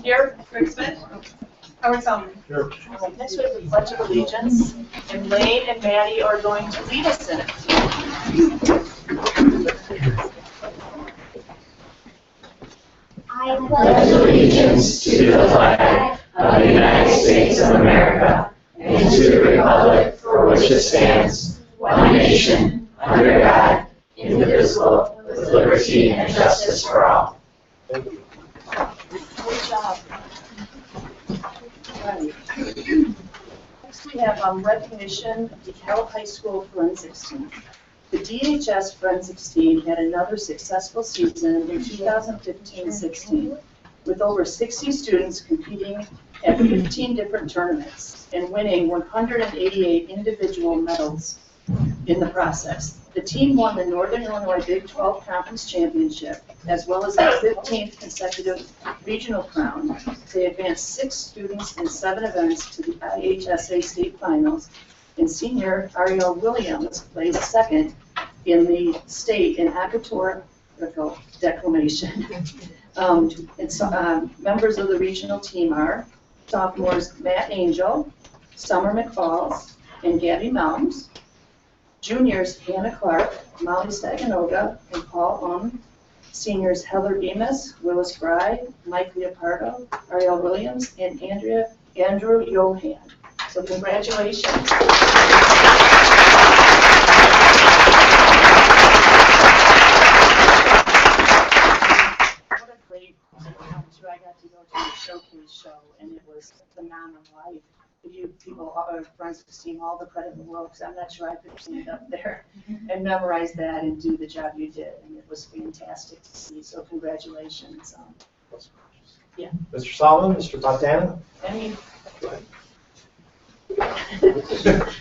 Here. Greg Smith. Howard Solomon. Here. Next we have the Pledge of Allegiance, and Lane and Maddie are going to lead us in it. I pledge allegiance to the flag of the United States of America and to the republic for which it stands, one nation, under God, indivisible, with liberty and justice for all. Good job. Right. Next we have recognition of DeKalb High School Forensics Team. The DHS Forensics Team had another successful season in 2015-16, with over 60 students competing at 15 different tournaments and winning 188 individual medals in the process. The team won the Northern Illinois Big 12 Conference Championship, as well as their 15th consecutive regional crown. They advanced 6 students in 7 events to the IHSA state finals, and senior Ariel Williams placed second in the state in oratorical declamation. Members of the regional team are sophomores Matt Angel, Summer McFalls, and Gabby Mounds. Juniors Hannah Clark, Molly Staganoga, and Paul Seniors Heather Bemis, Willis Fry, Mike Leopardo, Ariel Williams, and Andrew Johan. So congratulations. What a great I got to go to the showcase show, and it was phenomenal. You people, our forensics team, all the credit in the world, because I'm not sure I could stand up there and memorize that and do the job you did, and it was fantastic to see. So congratulations. Yeah. Mr. Solomon, Mr. Fontana. Any.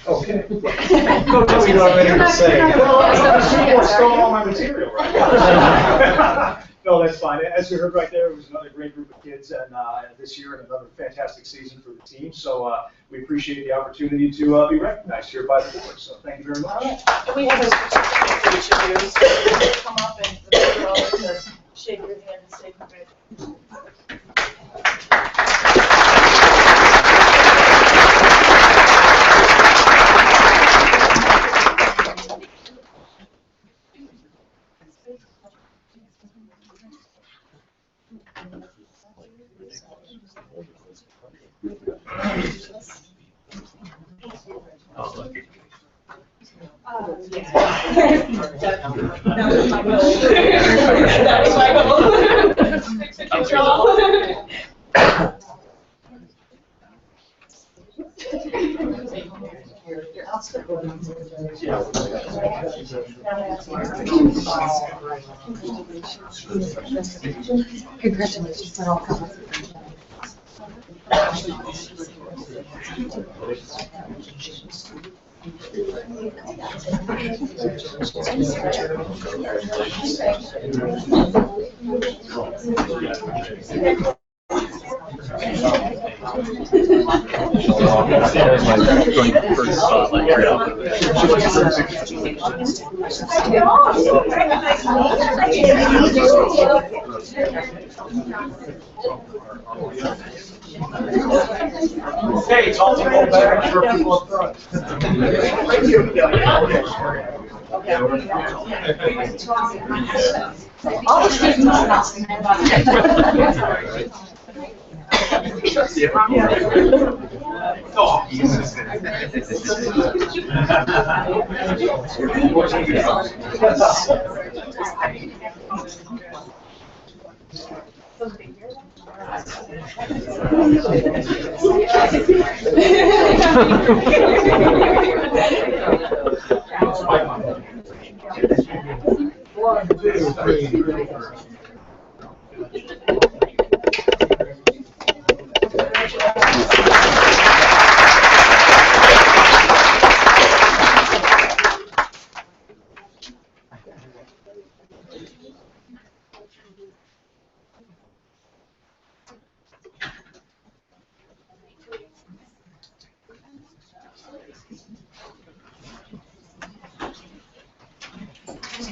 Okay. We don't have anything to say. Well, stole all my material, right? No, that's fine. As you heard right there, it was another great group of kids, and this year, and another fantastic season for the team. So we appreciate the opportunity to be recognized here by the board. So thank you very much. And we have a certificate for each of you. So come up and we're all to shake your hand and say congratulations. That was my goal. Congratulations on all coming. There's my going first spotlight right out. Hey, it's all people better for people up front. All the students are Oh, One, two, three.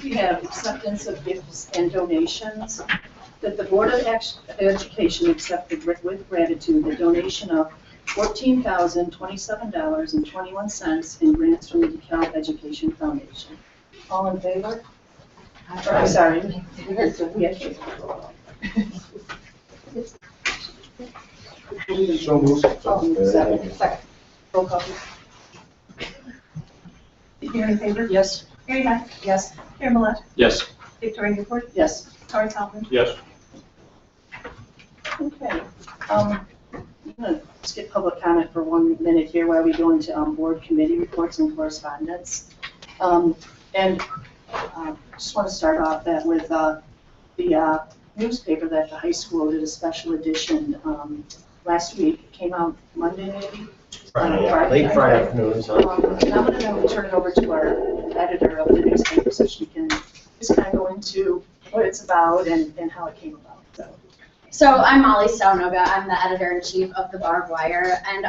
We have acceptance of gifts and donations. That the Board of Education accepted with gratitude the donation of $14,027.21 in grants from the DeKalb Education Foundation. All in favor? Or, I'm sorry. So moved. Second. Roll call. Mary Favor? Yes. Mary Beth? Yes. Mayor Millette? Yes. Victoria Newport? Yes. Howard Talman? Yes. Okay. I'm going to skip public comment for 1 minute here while we go into board committee reports and correspondence. Just want to start off that with the newspaper that the high school did a special edition last week. It came out Monday, maybe? Late Friday afternoon. And I'm going to turn it over to our editor of the newspaper so she can just kind of go into what it's about and how it came about. So I'm Molly Staunoga. I'm the editor-in-chief of the Barbed Wire, and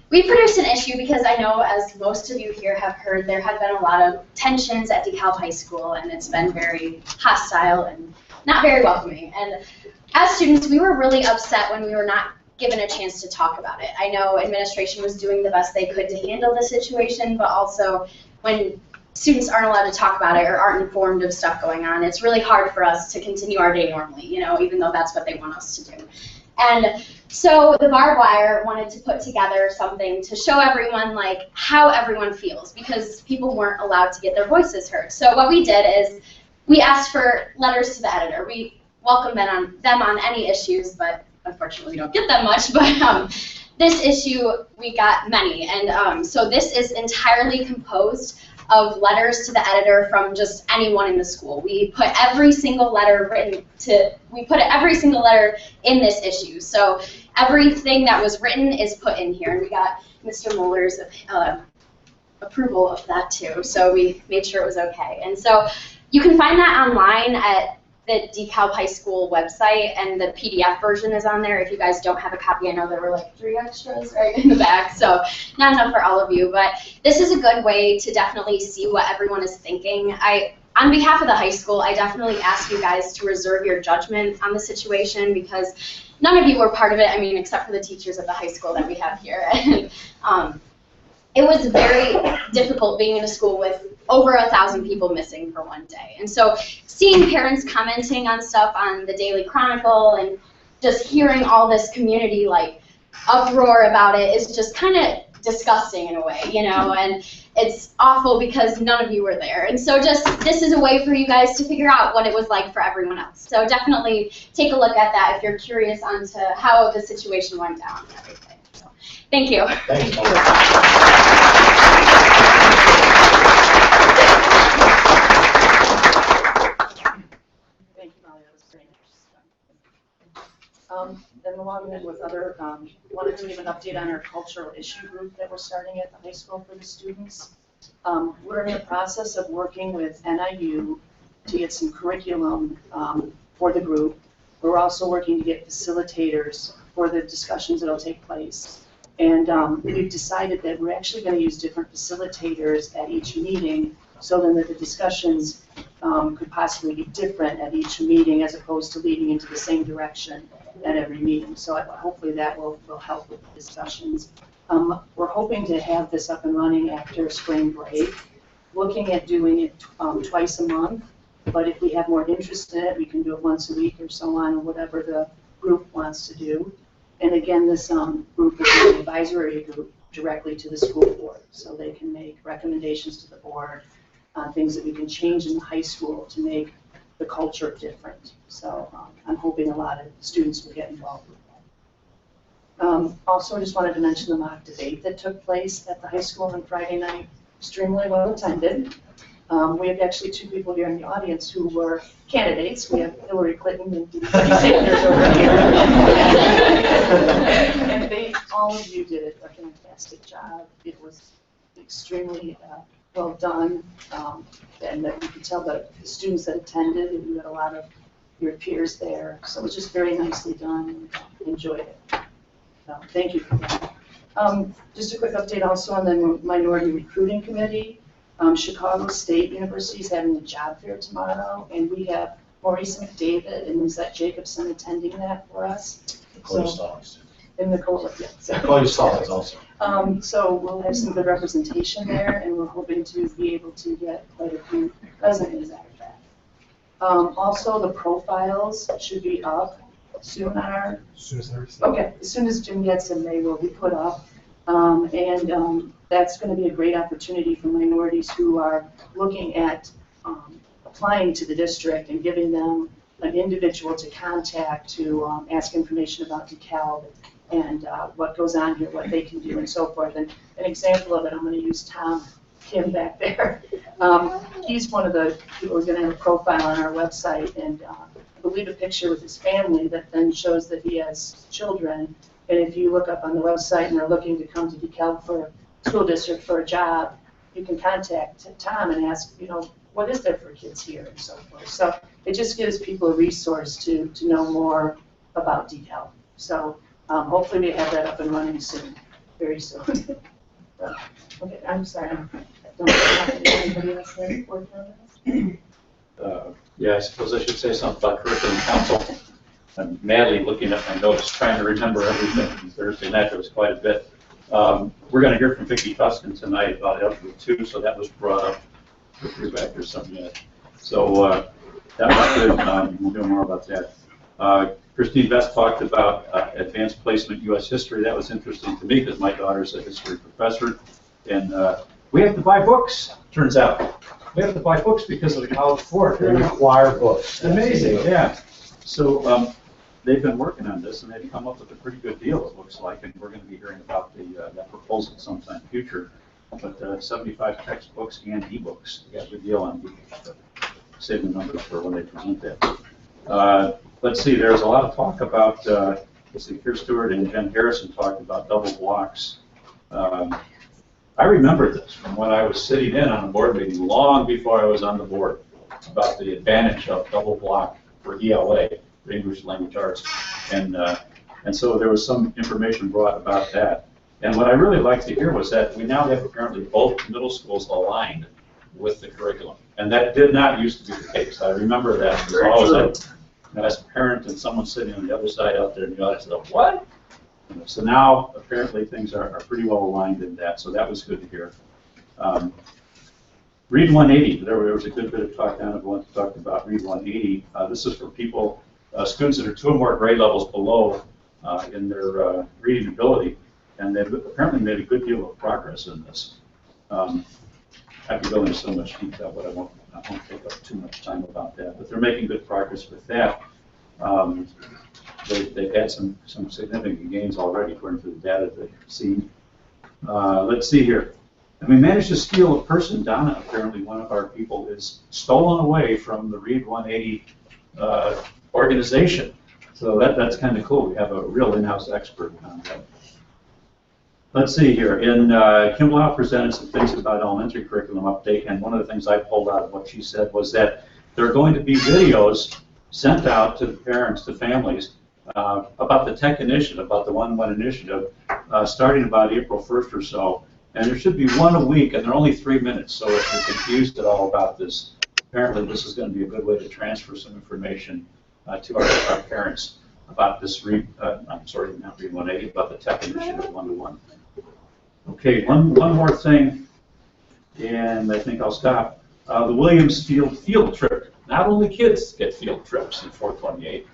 we produced an issue because I know, as most of you here have heard, there have been a lot of tensions at DeKalb High School, and it's been very hostile and not very welcoming. And as students, we were really upset when we were not given a chance to talk about it. I know administration was doing the best they could to handle the situation, but also when students aren't allowed to talk about it or aren't informed of stuff going on, it's really hard for us to continue our day normally, you know, even though that's what they want us to do. And so the Barbed Wire wanted to put together something to show everyone like how everyone feels, because people weren't allowed to get their voices heard. So what we did is we asked for letters to the editor. We welcome them on any issues, but unfortunately we don't get that much. But this issue, we got many. And so this is entirely composed of letters to the editor from just anyone in the school. We put every single letter in this issue. So everything that was written is put in here, and we got Mr. Muller's approval of that too. So we made sure it was okay. And so you can find that online at the DeKalb High School website, and the PDF version is on there. If you guys don't have a copy, I know there were like 3 extras right in the back, so not enough for all of you, but this is a good way to definitely see what everyone is thinking. On behalf of the high school, I definitely ask you guys to reserve your judgment on the situation, because none of you were part of it, I mean, except for the teachers at the high school that we have here. And it was very difficult being in a school with over 1,000 people missing for one day. And so seeing parents commenting on stuff on the Daily Chronicle and just hearing all this community like uproar about it is just kind of disgusting in a way, you know, and it's awful because none of you were there. And so just this is a way for you guys to figure out what it was like for everyone else. So definitely take a look at that if you're curious onto how the situation went down and everything. So, thank you. Thank you. Thank you, Molly. That was very nice. Then along with other, wanted to give an update on our cultural issue group that we're starting at the high school for the students. We're in the process of working with NIU to get some curriculum for the group. We're also working to get facilitators for the discussions that will take place. And we've decided that we're actually going to use different facilitators at each meeting, so then that the discussions could possibly be different at each meeting as opposed to leading into the same direction at every meeting. So hopefully that will help with the discussions. We're hoping to have this up and running after spring break, looking at doing it twice a month, but if we have more interest in it, we can do it once a week or so on, or whatever the group wants to do. And again, this group is an advisory group directly to the school board, so they can make recommendations to the board on things that we can change in the high school to make the culture different. So I'm hoping a lot of students will get involved with that. Also, I just wanted to mention the mock debate that took place at the high school on Friday night. Extremely well attended. We have actually 2 people here in the audience who were candidates. We have Hillary Clinton and Bernie Sanders over here. And all of you did a fantastic job. It was extremely well done, and that you could tell the students that attended, and you had a lot of your peers there. So it was just very nicely done, and enjoyed it. So thank you for that. Just a quick update also on the Minority Recruiting Committee. Chicago State University is having a job fair tomorrow, and we have Maurice McDavid and Lizette Jacobson attending that for us. So, and Nicole, yeah. So we'll have some good representation there, and we're hoping to be able to get quite a few resumes out of that. Also, the profiles should be up soon on our, okay, as soon as Jim gets them, they will be put up. That's going to be a great opportunity for minorities who are looking at applying to the district and giving them an individual to contact to ask information about DeKalb and what goes on here, what they can do, and so forth. And an example of it, I'm going to use Tom Kim back there. He's one of the people who's going to have a profile on our website, and I believe a picture with his family that then shows that he has children. And if you look up on the website and are looking to come to DeKalb for a school district for a job, you can contact Tom and ask, you know, what is there for kids here and so forth. So it just gives people a resource to know more about DeKalb. So hopefully we have that up and running soon, very soon. So, okay, I'm sorry. I don't have anybody else there working on this? Yeah, I suppose I should say something about curriculum council. I'm madly looking at my notes, trying to remember everything from Thursday night. There was quite a bit. We're going to hear from Vicki Tuscan tonight about Algebra 2, so that was brought up. If you're back or something yet. So that was good. We'll do more about that. Christine Best talked about advanced placement U.S. history. That was interesting to me because my daughter's a history professor. And we have to buy books, turns out. We have to buy books because of the College Board. They require books. Amazing, yeah. So they've been working on this, and they've come up with a pretty good deal, it looks like, and we're going to be hearing about that proposal sometime in the future. But 75 textbooks and ebooks, we got a good deal on ebooks. Save the numbers for when they present that. Let's see, there's a lot of talk about, let's see, Keir Stewart and Jen Harrison talked about double blocks. I remember this from when I was sitting in on a board meeting long before I was on the board about the advantage of double block for ELA, for English Language Arts. And so there was some information brought about that. And what I really liked to hear was that we now have apparently both middle schools aligned with the curriculum. And that did not used to be the case. I remember that. It was always as a parent and someone sitting on the other side out there in the audience, like, what? So now apparently things are pretty well aligned in that. So that was good to hear. Read 180. There was a good bit of talk down at once talked about Read 180. This is for people, students that are 2 or more grade levels below in their reading ability. And they've apparently made a good deal of progress in this. I could go into so much detail, but I won't take up too much time about that. But they're making good progress with that. They've had some significant gains already, according to the data they've seen. Let's see here. And we managed to steal a person. Donna, apparently one of our people, is stolen away from the Read 180 organization. So that's kind of cool. We have a real in-house expert on that. Let's see here. Kim Lau presented some things about elementary curriculum update, and one of the things I pulled out of what she said was that there are going to be videos sent out to the parents, to families, about the tech initiative, about the 1-1 initiative, starting about April 1st or so. And there should be one a week, and they're only 3 minutes, so if you're confused at all about this, apparently this is going to be a good way to transfer some information to our parents about this I'm sorry, not Read 180, about the tech initiative 1-to-1. Okay, one more thing, and I think I'll stop. The Williams field trip. Not only kids get field trips in 428.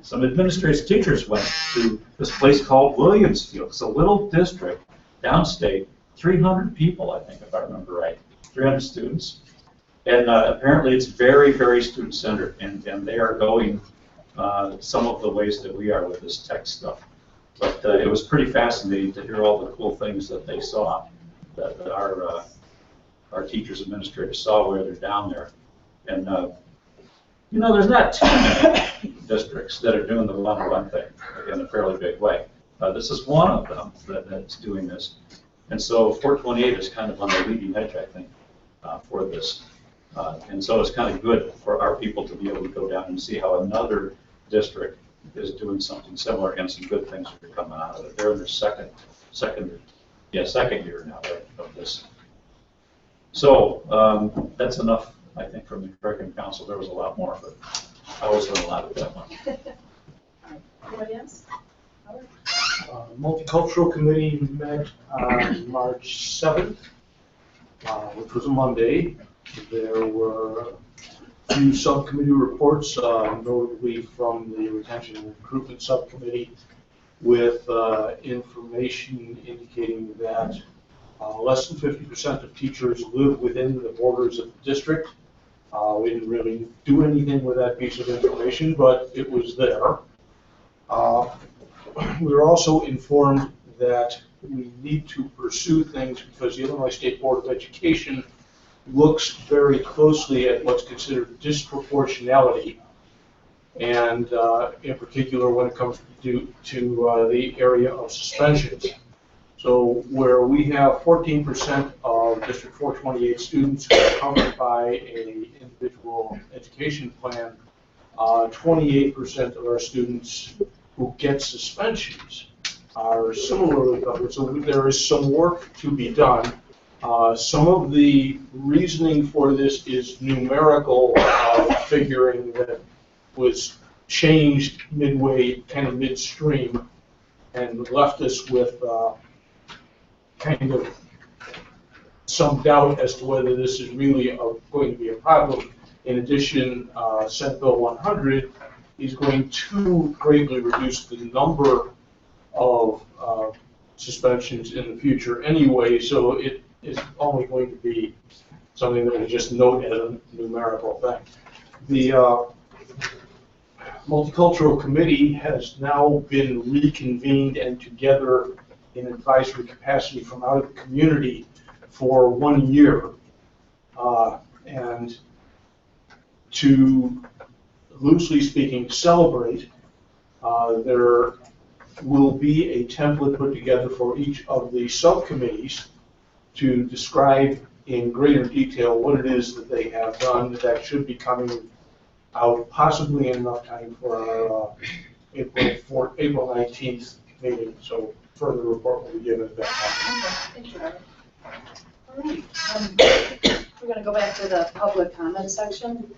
Some administrators, teachers went to this place called Williams Field. It's a little district, downstate, 300 people, I think, if I remember right, 300 students. And apparently it's very, very student-centered, and they are going some of the ways that we are with this tech stuff. But it was pretty fascinating to hear all the cool things that they saw, that our teachers, administrators saw while they're down there. And you know, there's not too many districts that are doing the 1-to-1 thing in a fairly big way. This is one of them that's doing this. And so 428 is kind of on the leading edge, I think, for this. And so it's kind of good for our people to be able to go down and see how another district is doing something similar, and some good things are coming out of it. They're in their second year now of this. So that's enough, I think, from the Curriculum Council. There was a lot more, but I wasn't allowed at that one. Anybody else? Multicultural Committee met on March 7th, which was a Monday. There were a few subcommittee reports, notably from the Retention and Recruitment Subcommittee, with information indicating that less than 50% of teachers live within the borders of the district. We didn't really do anything with that piece of information, but it was there. We were also informed that we need to pursue things because the Illinois State Board of Education looks very closely at what's considered disproportionality, and in particular when it comes to the area of suspensions. So where we have 14% of District 428 students who are covered by an individual education plan, 28% of our students who get suspensions are similarly covered. So there is some work to be done. Some of the reasoning for this is numerical figuring that was changed midway, kind of midstream, and left us with kind of some doubt as to whether this is really going to be a problem. In addition, Senate Bill 100 is going to greatly reduce the number of suspensions in the future anyway, so it is only going to be something that we just note as a numerical thing. The Multicultural Committee has now been reconvened and together in advisory capacity from out of the community for 1 year. And to, loosely speaking, celebrate, there will be a template put together for each of the subcommittees to describe in greater detail what it is that they have done. That should be coming out possibly in enough time for our April 19th meeting. So further report will be given at that time. Okay, thank you, Robert. All right, we're going to go back to the public comment section.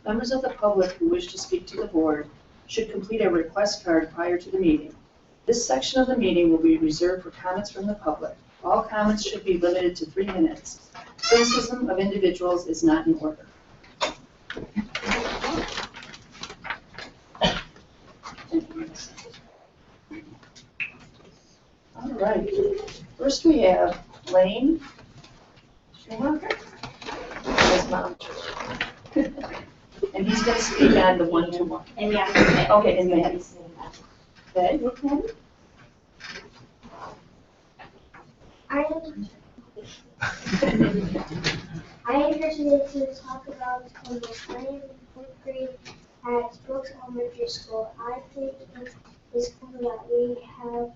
Members of the public who wish to speak to the board should complete a request card prior to the meeting. This section of the meeting will be reserved for comments from the public. All comments should be limited to 3 minutes. Criticism of individuals is not in order. All right. First we have Lane Schumacher. His mom. And he's going to speak on the one-to-one. And yeah. Okay, and Maddie. Okay. I am here today to talk about when I am in 4th grade at Brooks Elementary School. I think it is cool that we have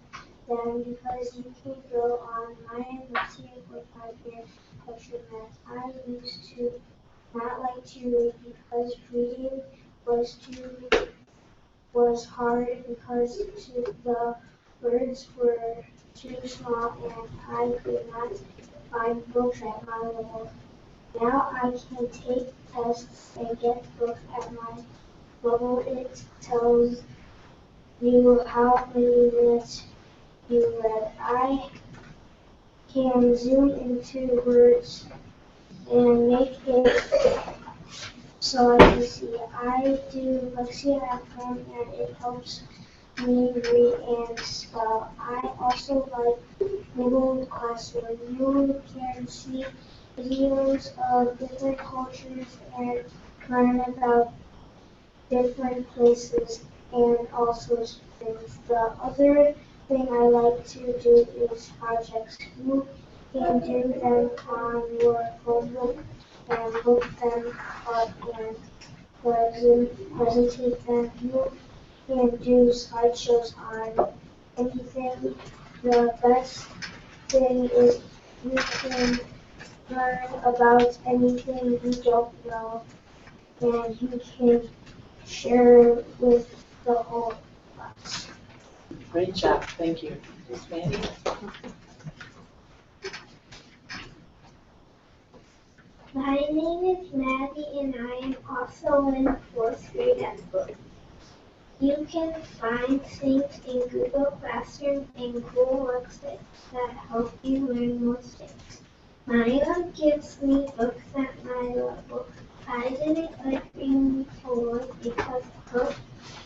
them because you can go on my material for 5 years extra math. I used to not like to read because reading was hard because the words were too small and I could not find books at my level. Now I can take tests and get books at my level. It tells you how many minutes you read. I can zoom into words and make it so I can see. I do Lexia at home and it helps me read and spell. I also like Google Classroom. You can see videos of different cultures and learn about different places and all sorts of things. The other thing I like to do is projects. You can do them on your phone and look them up and presentate them. You can do slideshows on anything. The best thing is you can learn about anything you don't know and you can share with the whole class. Great job, thank you. Ms. Mandy? My name is Maddie and I am also in 4th grade at Book. You can find things in Google Classroom and cool websites that help you learn more things. Maya gives me books at my level. I didn't like reading forward because books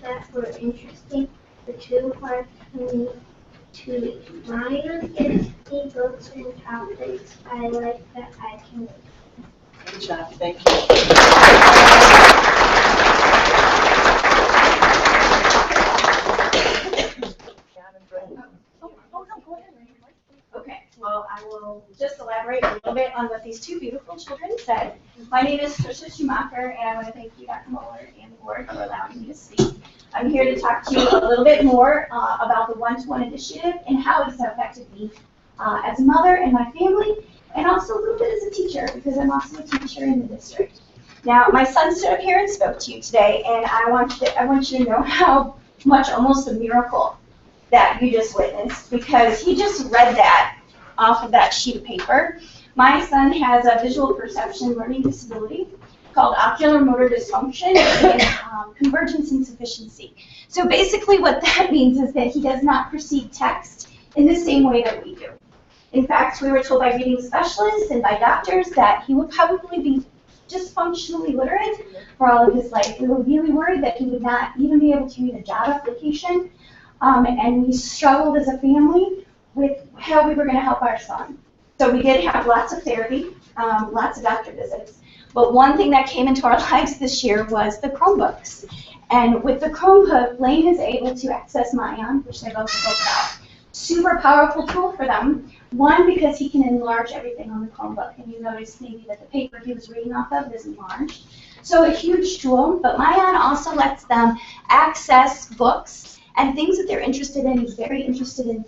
that were interesting were too hard for me to read. Maya gives me books and topics I like that I can read. Good job, thank you. Okay, well, I will just elaborate a little bit on what these two beautiful children said. My name is Tricia Schumacher, and I want to thank you, Dr. Mueller, and the board for allowing me to speak. I'm here to talk to you a little bit more about the one-to-one initiative and how it's affected me as a mother and my family, and also a little bit as a teacher, because I'm also a teacher in the district. Now, my son stood up here and spoke to you today, and I want you to know how much almost a miracle that you just witnessed, because he just read that off of that sheet of paper. My son has a visual perception learning disability called ocular motor dysfunction and convergence insufficiency. So basically what that means is that he does not perceive text in the same way that we do. In fact, we were told by reading specialists and by doctors that he would probably be just functionally literate for all of his life. We were really worried that he would not even be able to read a job application. And we struggled as a family with how we were going to help our son. So we did have lots of therapy, lots of doctor visits. But one thing that came into our lives this year was the Chromebooks. And with the Chromebook, Lane is able to access Mayan, which they both spoke about. Super powerful tool for them. One, because he can enlarge everything on the Chromebook. And you notice maybe that the paper he was reading off of is enlarged. So a huge tool. But Mayan also lets them access books and things that they're interested in. He's very interested in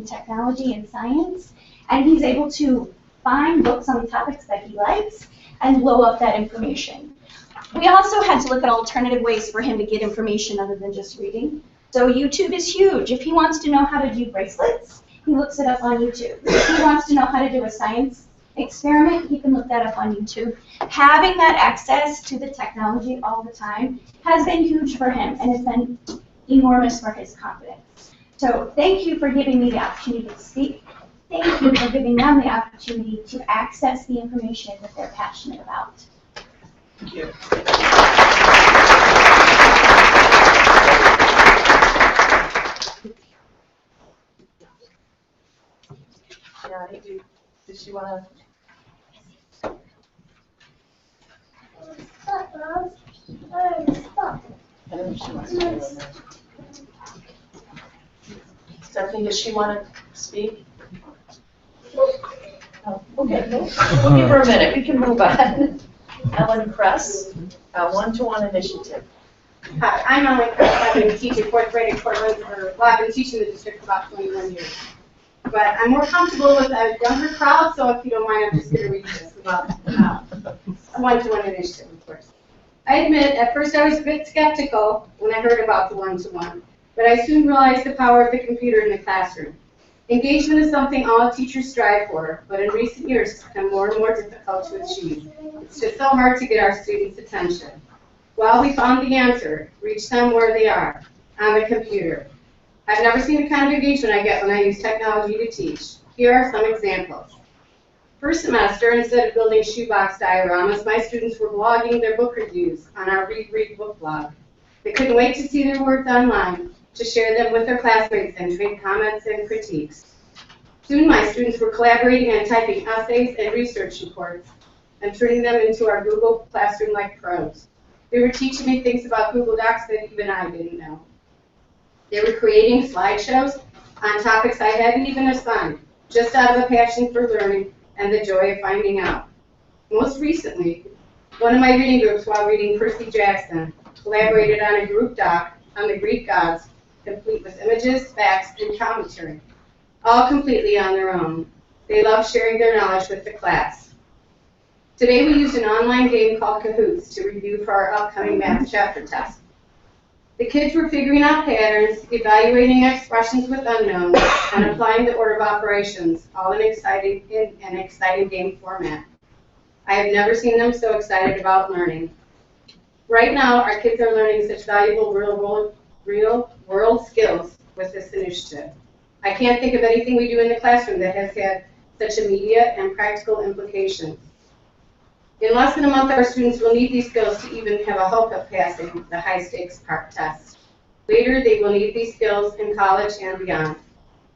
technology and science, and he's able to find books on the topics that he likes and blow up that information. We also had to look at alternative ways for him to get information other than just reading. So YouTube is huge. If he wants to know how to do bracelets, he looks it up on YouTube. If he wants to know how to do a science experiment, he can look that up on YouTube. Having that access to the technology all the time has been huge for him, and it's been enormous for his confidence. So thank you for giving me the opportunity to speak. Thank you for giving them the opportunity to access the information that they're passionate about. Thank you. Yeah, did she want to? I don't know if she wants to do it. Stephanie, does she want to speak? Oh, okay, we'll give her a minute. We can move on. Ellen Kress, one-to-one initiative. Hi, I'm Ellen Kress. I've been teaching 4th grade in Portland I've been teaching the district for about 21 years. But I'm more comfortable with a younger crowd, so if you don't mind, I'm just going to read this about a one-to-one initiative, of course. I admit, at first I was a bit skeptical when I heard about the one-to-one, but I soon realized the power of the computer in the classroom. Engagement is something all teachers strive for, but in recent years it's become more and more difficult to achieve. It's just so hard to get our students' attention. Well, we found the answer: reach them where they are, on the computer. I've never seen the kind of engagement I get when I use technology to teach. Here are some examples. First semester, instead of building shoebox dioramas, my students were blogging their book reviews on our Read book blog. They couldn't wait to see their words online, to share them with their classmates and trade comments and critiques. Soon my students were collaborating and typing essays and research reports and turning them into our Google Classroom-like pros. They were teaching me things about Google Docs that even I didn't know. They were creating slideshows on topics I hadn't even assigned, just out of a passion for learning and the joy of finding out. Most recently, one of my reading groups, while reading Percy Jackson, collaborated on a group doc on the Greek gods, complete with images, facts, and commentary, all completely on their own. They love sharing their knowledge with the class. Today we used an online game called Cahoots to review for our upcoming math chapter test. The kids were figuring out patterns, evaluating expressions with unknowns, and applying the order of operations, all in an exciting game format. I have never seen them so excited about learning. Right now, our kids are learning such valuable real world skills with this initiative. I can't think of anything we do in the classroom that has had such immediate and practical implications. In less than a month, our students will need these skills to even have a hope of passing the high-stakes PARCC test. Later, they will need these skills in college and beyond.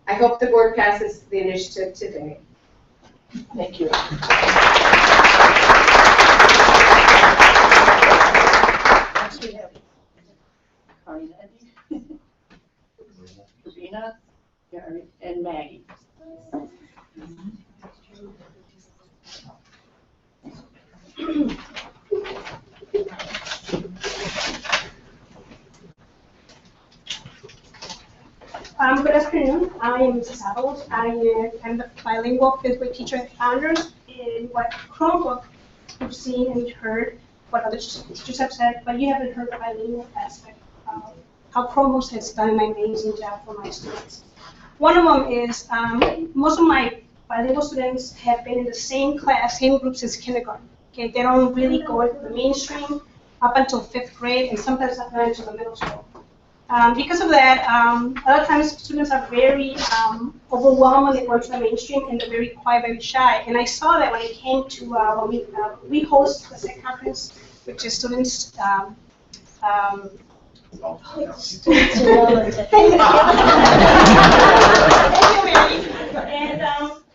I hope the board passes the initiative today. Thank you. Next we have Karina, Sabrina, Gary, and Maggie. Good afternoon. I am Mrs. Apples. I am the bilingual fifth grade teacher at Founders. In what Chromebook you've seen and heard, what other teachers have said, but you haven't heard the bilingual aspect of how Chromebooks has done an amazing job for my students. One of them is most of my bilingual students have been in the same class, same group since kindergarten. Okay, they don't really go into the mainstream up until fifth grade, and sometimes up into the middle school. Because of that, a lot of times students are very overwhelmed when they go into the mainstream, and they're very quiet, very shy. And I saw that when it came to when we host the SEC conference, which is students. And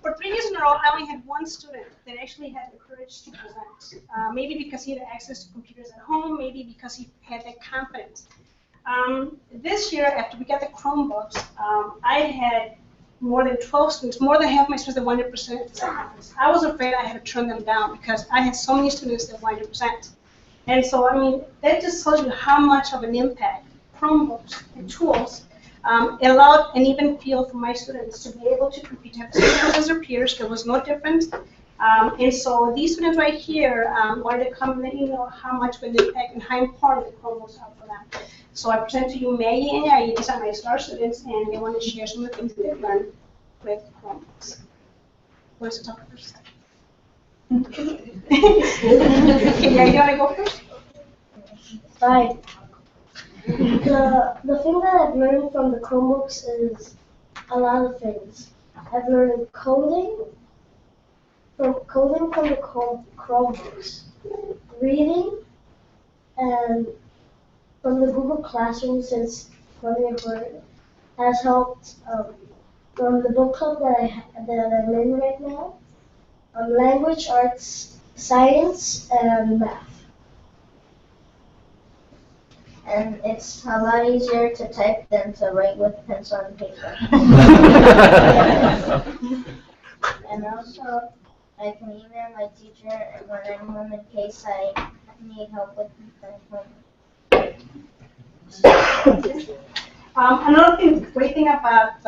for 3 years in a row, I only had one student that actually had the courage to present. Maybe because he had access to computers at home, maybe because he had that confidence. This year, after we got the Chromebooks, I had more than 12 students, more than half my students that wanted to present at the conference. I was afraid I had to turn them down because I had so many students that wanted to present. And so, I mean, that just tells you how much of an impact Chromebooks and tools allowed an even feel for my students to be able to compete, have the same as their peers. There was no difference. And so these students right here wanted to come and let you know how much of an impact and how important the Chromebooks are for them. So I present to you Maggie and Yai. These are my star students, and they want to share some of the things they've learned with Chromebooks. Who wants to talk first? Okay, Yai, you want to go first? Hi. The thing that I've learned from the Chromebooks is a lot of things. I've learned coding from the Chromebooks, reading, and from the Google Classroom, since Mother Word has helped from the book club that I'm in right now, language, arts, science, and math. And it's a lot easier to type than to write with pencil and paper. And also, I can email my teacher when I'm home in case I need help with my homework. Another great thing about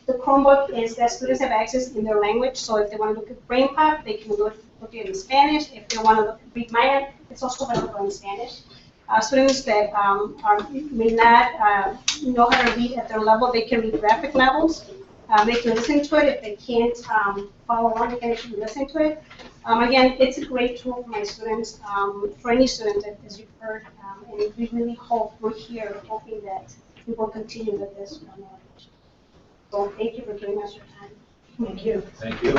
the Chromebook is that students have access in their language. So if they want to look at BrainPop, they can look at it in Spanish. If they want to read Maya, it's also available in Spanish. Students that may not know how to read at their level, they can read graphic novels. They can listen to it. If they can't follow along, they can actually listen to it. Again, it's a great tool for my students, for any student, as you've heard, and we really hope, we're here hoping that we will continue with this knowledge. So thank you for giving us your time. Thank you. Thank you.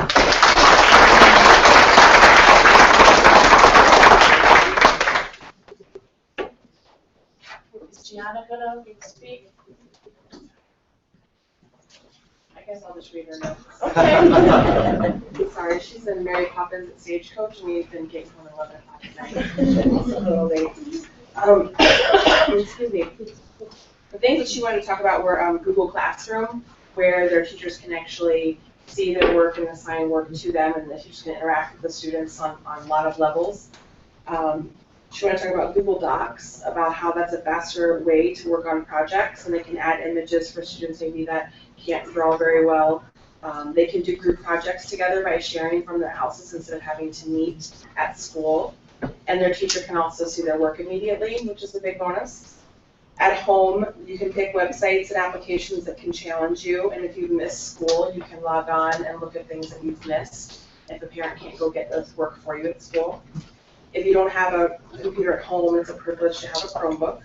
Is Gianna gonna speak? I guess I'll just read her notes. Okay. Sorry, she's in Mary Poppins at Stagecoach, and we've been getting home at 11 o'clock at night. It's a little late. Excuse me. The things that she wanted to talk about were Google Classroom, where their teachers can actually see their work and assign work to them, and the teachers can interact with the students on a lot of levels. She wanted to talk about Google Docs, about how that's a faster way to work on projects, and they can add images for students maybe that can't draw very well. They can do group projects together by sharing from their houses instead of having to meet at school. And their teacher can also see their work immediately, which is a big bonus. At home, you can pick websites and applications that can challenge you, and if you've missed school, you can log on and look at things that you've missed. if a parent can't go get this work for you at school. If you don't have a computer at home, it's a privilege to have a Chromebook.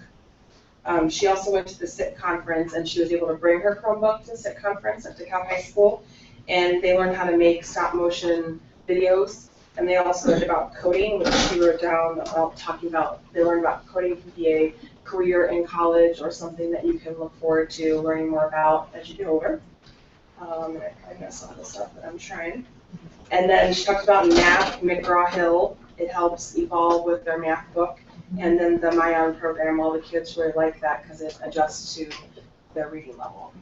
She also went to the SIT conference, and she was able to bring her Chromebook to the SIT conference at DeKalb High School, and they learned how to make stop motion videos, and they also learned about coding, which she wrote down about talking about, they learned about coding can be a career in college or something that you can look forward to learning more about as you get older. I mess all this up, but I'm trying. And then she talked about math, McGraw-Hill. It helps evolve with their math book. And then the MyOn program, all the kids really like that because it adjusts to their reading level.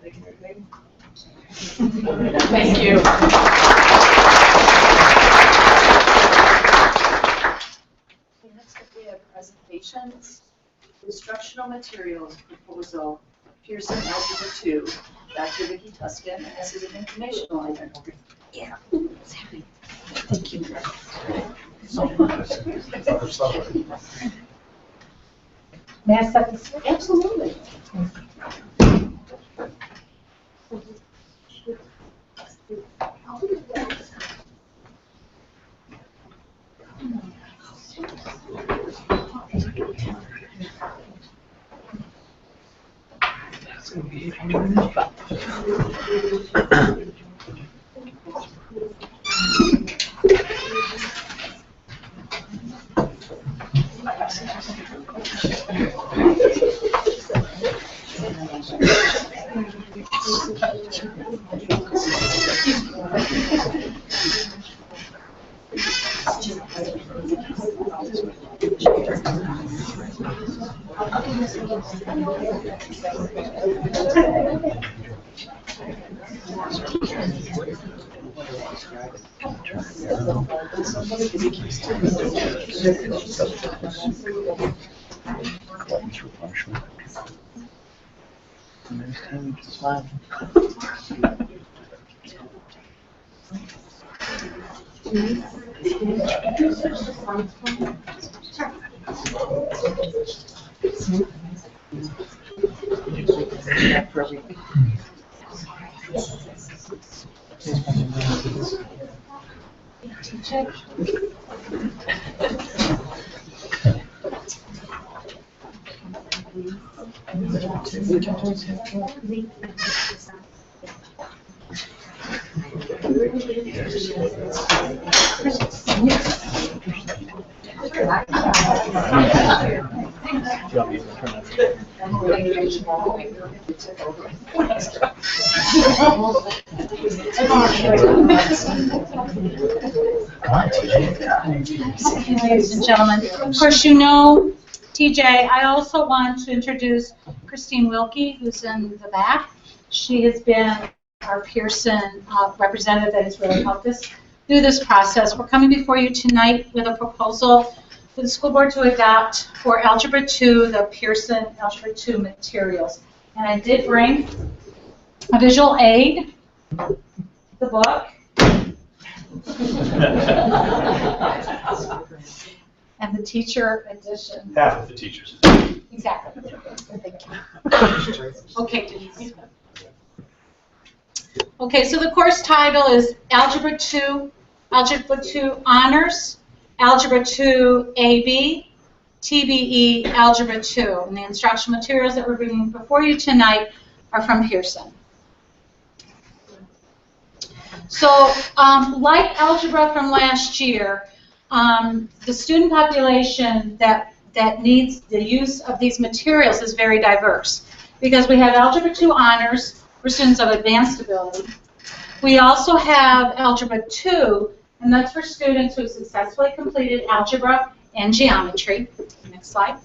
Thank you. Next up we have presentations, instructional materials proposal, Pearson Algebra 2, Dr. Vicki Tuscan, and this is an informational item. Yeah. Thank you. May I set this? Absolutely. Ladies and gentlemen, of course you know TJ. I also want to introduce Christine Wilkie, who's in the back. She has been our Pearson representative that has really helped us through this process. We're coming before you tonight with a proposal for the school board to adopt for Algebra 2, the Pearson Algebra 2 materials. And I did bring a visual aid, the book, and the teacher edition. Half of the teachers. Exactly. Thank you. Okay, Denise. Okay, so the course title is Algebra 2 Honors, Algebra 2 AB, TBE Algebra 2. And the instructional materials that we're bringing before you tonight are from Pearson. So, like algebra from last year, the student population that needs the use of these materials is very diverse, because we have Algebra 2 Honors for students of advanced ability. We also have Algebra 2, and that's for students who successfully completed algebra and geometry. Next slide.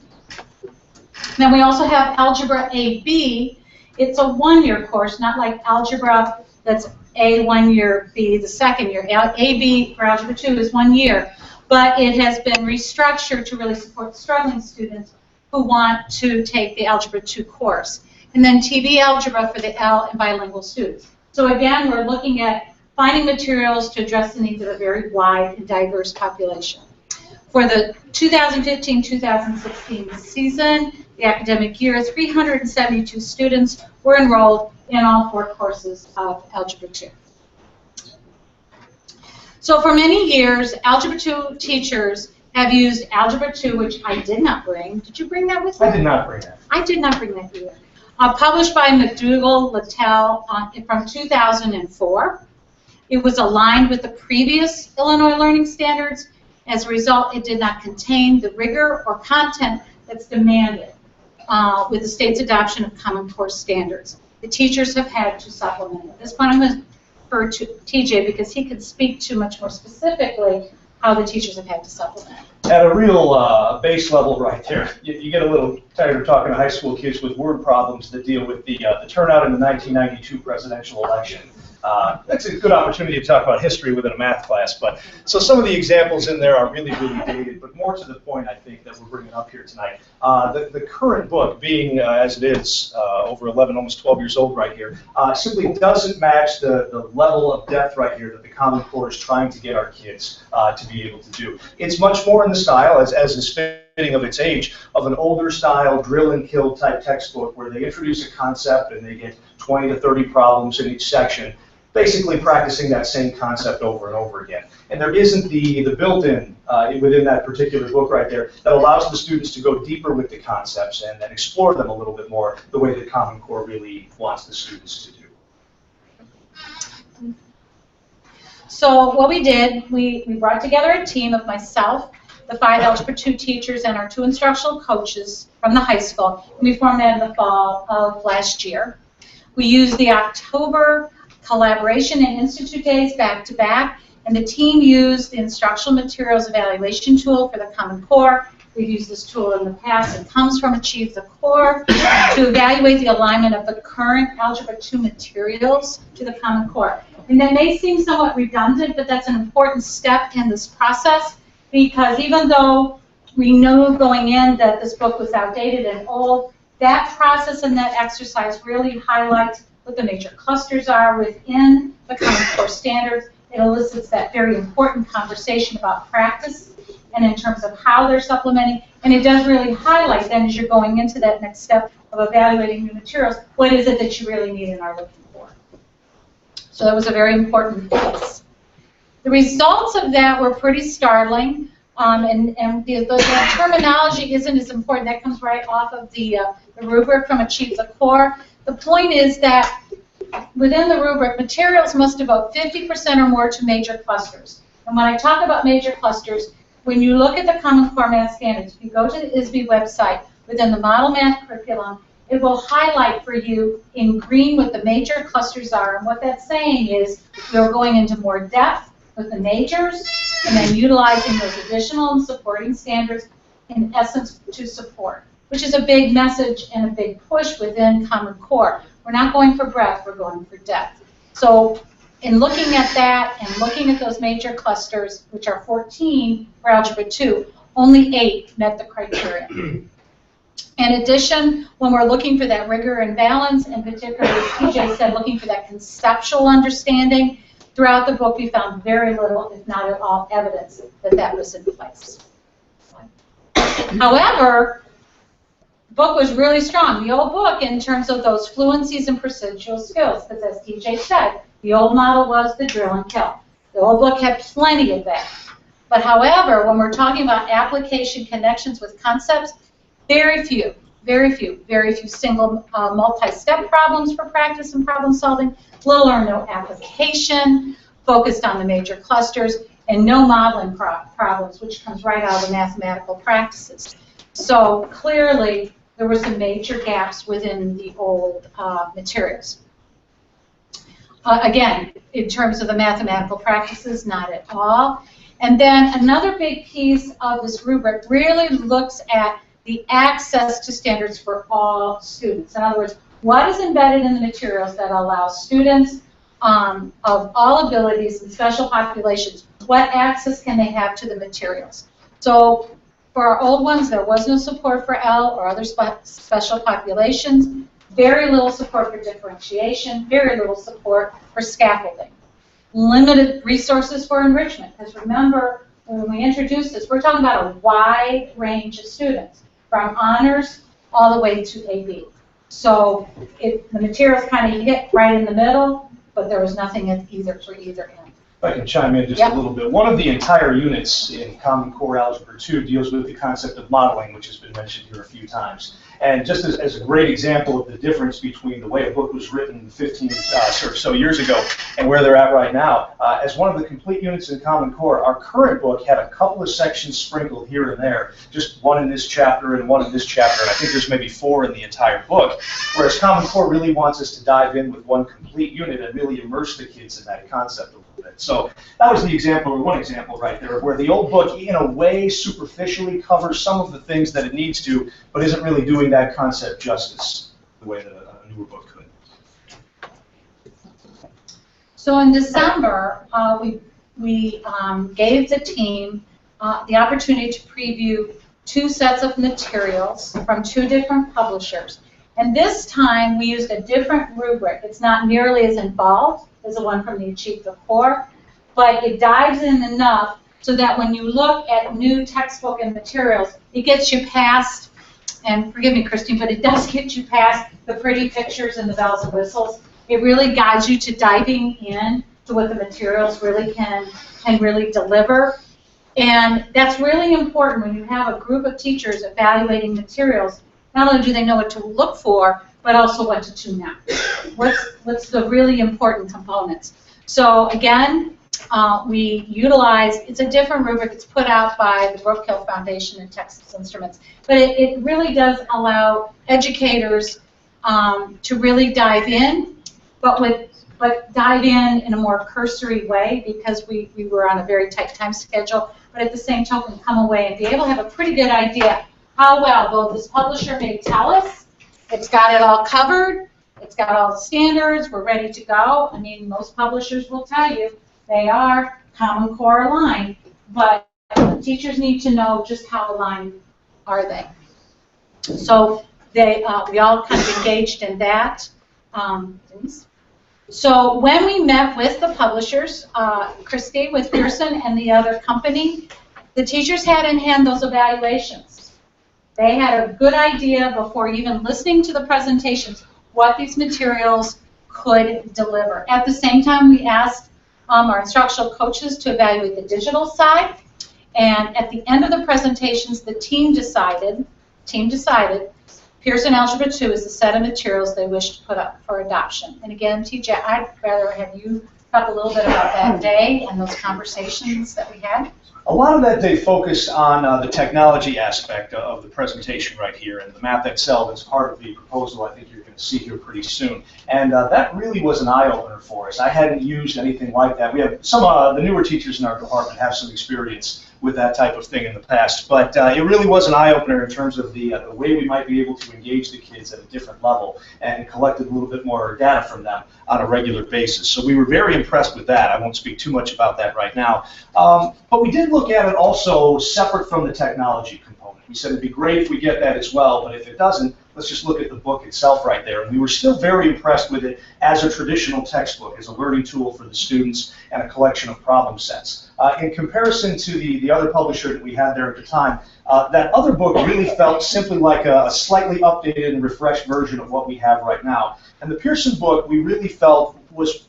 Then we also have Algebra AB. It's a one-year course, not like algebra that's A 1 year, B the second year. AB for Algebra 2 is 1 year, but it has been restructured to really support struggling students who want to take the Algebra 2 course. And then TB Algebra for the L and bilingual students. So again, we're looking at finding materials to address the needs of a very wide and diverse population. For the 2015-2016 season, the academic year, 372 students were enrolled in all 4 courses of Algebra 2. So for many years, Algebra 2 teachers have used Algebra 2, which I did not bring. Did you bring that with you? I did not bring that. I did not bring that either. Published by McDougall-Littell from 2004. It was aligned with the previous Illinois learning standards. As a result, it did not contain the rigor or content that's demanded with the state's adoption of Common Core standards. The teachers have had to supplement it. At this point, I'm going to refer to TJ because he could speak to much more specifically how the teachers have had to supplement. At a real base level right there, you get a little tired of talking to high school kids with word problems that deal with the turnout in the 1992 presidential election. That's a good opportunity to talk about history within a math class. But so some of the examples in there are really, really dated, but more to the point, I think, that we're bringing up here tonight. The current book, being as it is over 11, almost 12 years old right here, simply doesn't match the level of depth right here that the Common Core is trying to get our kids to be able to do. It's much more in the style, as is fitting of its age, of an older style drill and kill type textbook where they introduce a concept and they get 20 to 30 problems in each section, basically practicing that same concept over and over again. And there isn't the built-in within that particular book right there that allows the students to go deeper with the concepts and explore them a little bit more the way that Common Core really wants the students to do. So what we did, we brought together a team of myself, the 5 Algebra 2 teachers, and our 2 instructional coaches from the high school. We formed that in the fall of last year. We used the October collaboration and institute days back-to-back, and the team used the instructional materials evaluation tool for the Common Core. We've used this tool in the past. It comes from Achieve the Core to evaluate the alignment of the current Algebra 2 materials to the Common Core. And that may seem somewhat redundant, but that's an important step in this process, because even though we knew going in that this book was outdated and old, that process and that exercise really highlights what the major clusters are within the Common Core standards. It elicits that very important conversation about practice and in terms of how they're supplementing. And it does really highlight then, as you're going into that next step of evaluating new materials, what is it that you really need and are looking for. So that was a very important piece. The results of that were pretty startling. And the terminology isn't as important. That comes right off of the rubric from Achieve the Core. The point is that within the rubric, materials must devote 50% or more to major clusters. And when I talk about major clusters, when you look at the Common Core Math Standards, if you go to the ISB website, within the Model Math curriculum, it will highlight for you in green what the major clusters are. And what that's saying is we're going into more depth with the majors and then utilizing those additional and supporting standards in essence to support, which is a big message and a big push within Common Core. We're not going for breadth, we're going for depth. So in looking at that and looking at those major clusters, which are 14 for Algebra 2, only 8 met the criteria. In addition, when we're looking for that rigor and balance, and particularly, as TJ said, looking for that conceptual understanding, throughout the book we found very little, if not at all, evidence that that was in place. However, the book was really strong. The old book, in terms of those fluencies and procedural skills, because as TJ said, the old model was the drill and kill. The old book had plenty of that. But however, when we're talking about application connections with concepts, very few single multi-step problems for practice and problem solving, little or no application, focused on the major clusters, and no modeling problems, which comes right out of the mathematical practices. So clearly, there were some major gaps within the old materials. Again, in terms of the mathematical practices, not at all. And then another big piece of this rubric really looks at the access to standards for all students. In other words, what is embedded in the materials that allows students of all abilities and special populations, what access can they have to the materials? So for our old ones, there was no support for L or other special populations, very little support for differentiation, very little support for scaffolding. Limited resources for enrichment, because remember, when we introduced this, we're talking about a wide range of students, from honors all the way to AB. So the materials kind of hit right in the middle, but there was nothing for either end. If I can chime in just a little bit. One of the entire units in Common Core Algebra 2 deals with the concept of modeling, which has been mentioned here a few times. And just as a great example of the difference between the way a book was written 15 or so years ago and where they're at right now, as one of the complete units in Common Core, our current book had a couple of sections sprinkled here and there, just one in this chapter and one in this chapter, and I think there's maybe 4 in the entire book, whereas Common Core really wants us to dive in with one complete unit and really immerse the kids in that concept a little bit. So that was the example, or one example right there, where the old book, in a way, superficially covers some of the things that it needs to, but isn't really doing that concept justice the way that a newer book could. So in December, we gave the team the opportunity to preview 2 sets of materials from 2 different publishers. And this time, we used a different rubric. It's not nearly as involved as the one from the Achieve the Core, but it dives in enough so that when you look at new textbook and materials, it gets you past, and forgive me, Christine, but it does get you past the pretty pictures and the bells and whistles. It really guides you to diving in to what the materials really can really deliver. And that's really important when you have a group of teachers evaluating materials. Not only do they know what to look for, but also what to tune out. What's the really important components? So again, we utilize, it's a different rubric. It's put out by the Brookhill Foundation and Texas Instruments. But it really does allow educators to really dive in, but dive in a more cursory way, because we were on a very tight time schedule, but at the same token come away and be able to have a pretty good idea how well both this publisher may tell us, it's got it all covered, it's got all the standards, we're ready to go. I mean, most publishers will tell you they are Common Core aligned, but teachers need to know just how aligned are they. So we all kind of engaged in that. So when we met with the publishers, Christy with Pearson and the other company, the teachers had in hand those evaluations. They had a good idea before even listening to the presentations what these materials could deliver. At the same time, we asked our instructional coaches to evaluate the digital side, and at the end of the presentations, the team decided Pearson Algebra 2 is the set of materials they wish to put up for adoption. And again, TJ, I'd rather have you talk a little bit about that day and those conversations that we had. A lot of that day focused on the technology aspect of the presentation right here, and the math Excel that's part of the proposal I think you're going to see here pretty soon. And that really was an eye-opener for us. I hadn't used anything like that. We have some the newer teachers in our department have some experience with that type of thing in the past, but it really was an eye-opener in terms of the way we might be able to engage the kids at a different level and collected a little bit more data from them on a regular basis. So we were very impressed with that. I won't speak too much about that right now. But we did look at it also separate from the technology component. We said it'd be great if we get that as well, but if it doesn't, let's just look at the book itself right there. And we were still very impressed with it as a traditional textbook, as a learning tool for the students and a collection of problem sets. In comparison to the other publisher that we had there at the time, that other book really felt simply like a slightly updated and refreshed version of what we have right now. And the Pearson book, we really felt was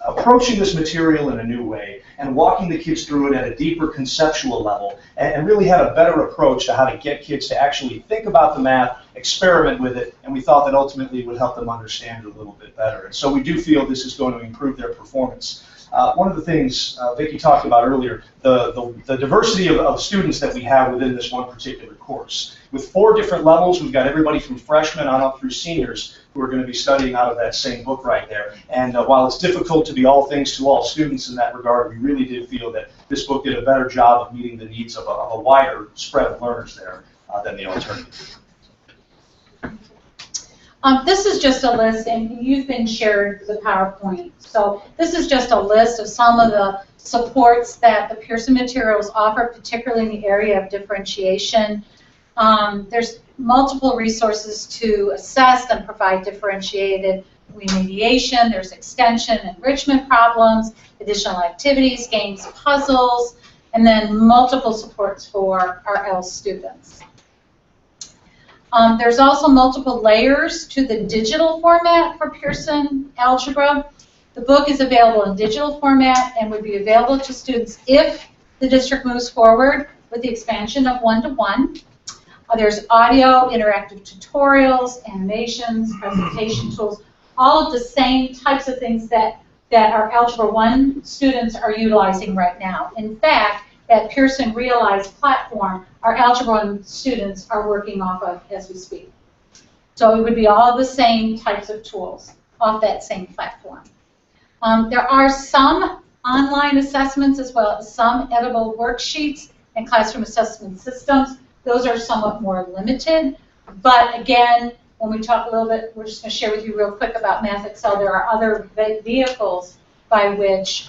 approaching this material in a new way and walking the kids through it at a deeper conceptual level, and really had a better approach to how to get kids to actually think about the math, experiment with it, and we thought that ultimately it would help them understand it a little bit better. And so we do feel this is going to improve their performance. One of the things Vicki talked about earlier, the diversity of students that we have within this one particular course. With 4 different levels, we've got everybody from freshmen on up through seniors who are going to be studying out of that same book right there. And while it's difficult to be all things to all students in that regard, we really did feel that this book did a better job of meeting the needs of a wider spread of learners there than the alternative. This is just a list, and you've been shared the PowerPoint. So this is just a list of some of the supports that the Pearson materials offer, particularly in the area of differentiation. There's multiple resources to assess and provide differentiated remediation. There's extension, enrichment problems, additional activities, games, puzzles, and then multiple supports for our L students. There's also multiple layers to the digital format for Pearson Algebra. The book is available in digital format and would be available to students if the district moves forward with the expansion of one-to-one. There's audio, interactive tutorials, animations, presentation tools, all of the same types of things that our Algebra 1 students are utilizing right now. In fact, that Pearson Realize platform, our Algebra 1 students are working off of as we speak. So it would be all the same types of tools off that same platform. There are some online assessments as well as some editable worksheets and classroom assessment systems. Those are somewhat more limited, but again, when we talk a little bit, we're just going to share with you real quick about Math Excel. There are other vehicles by which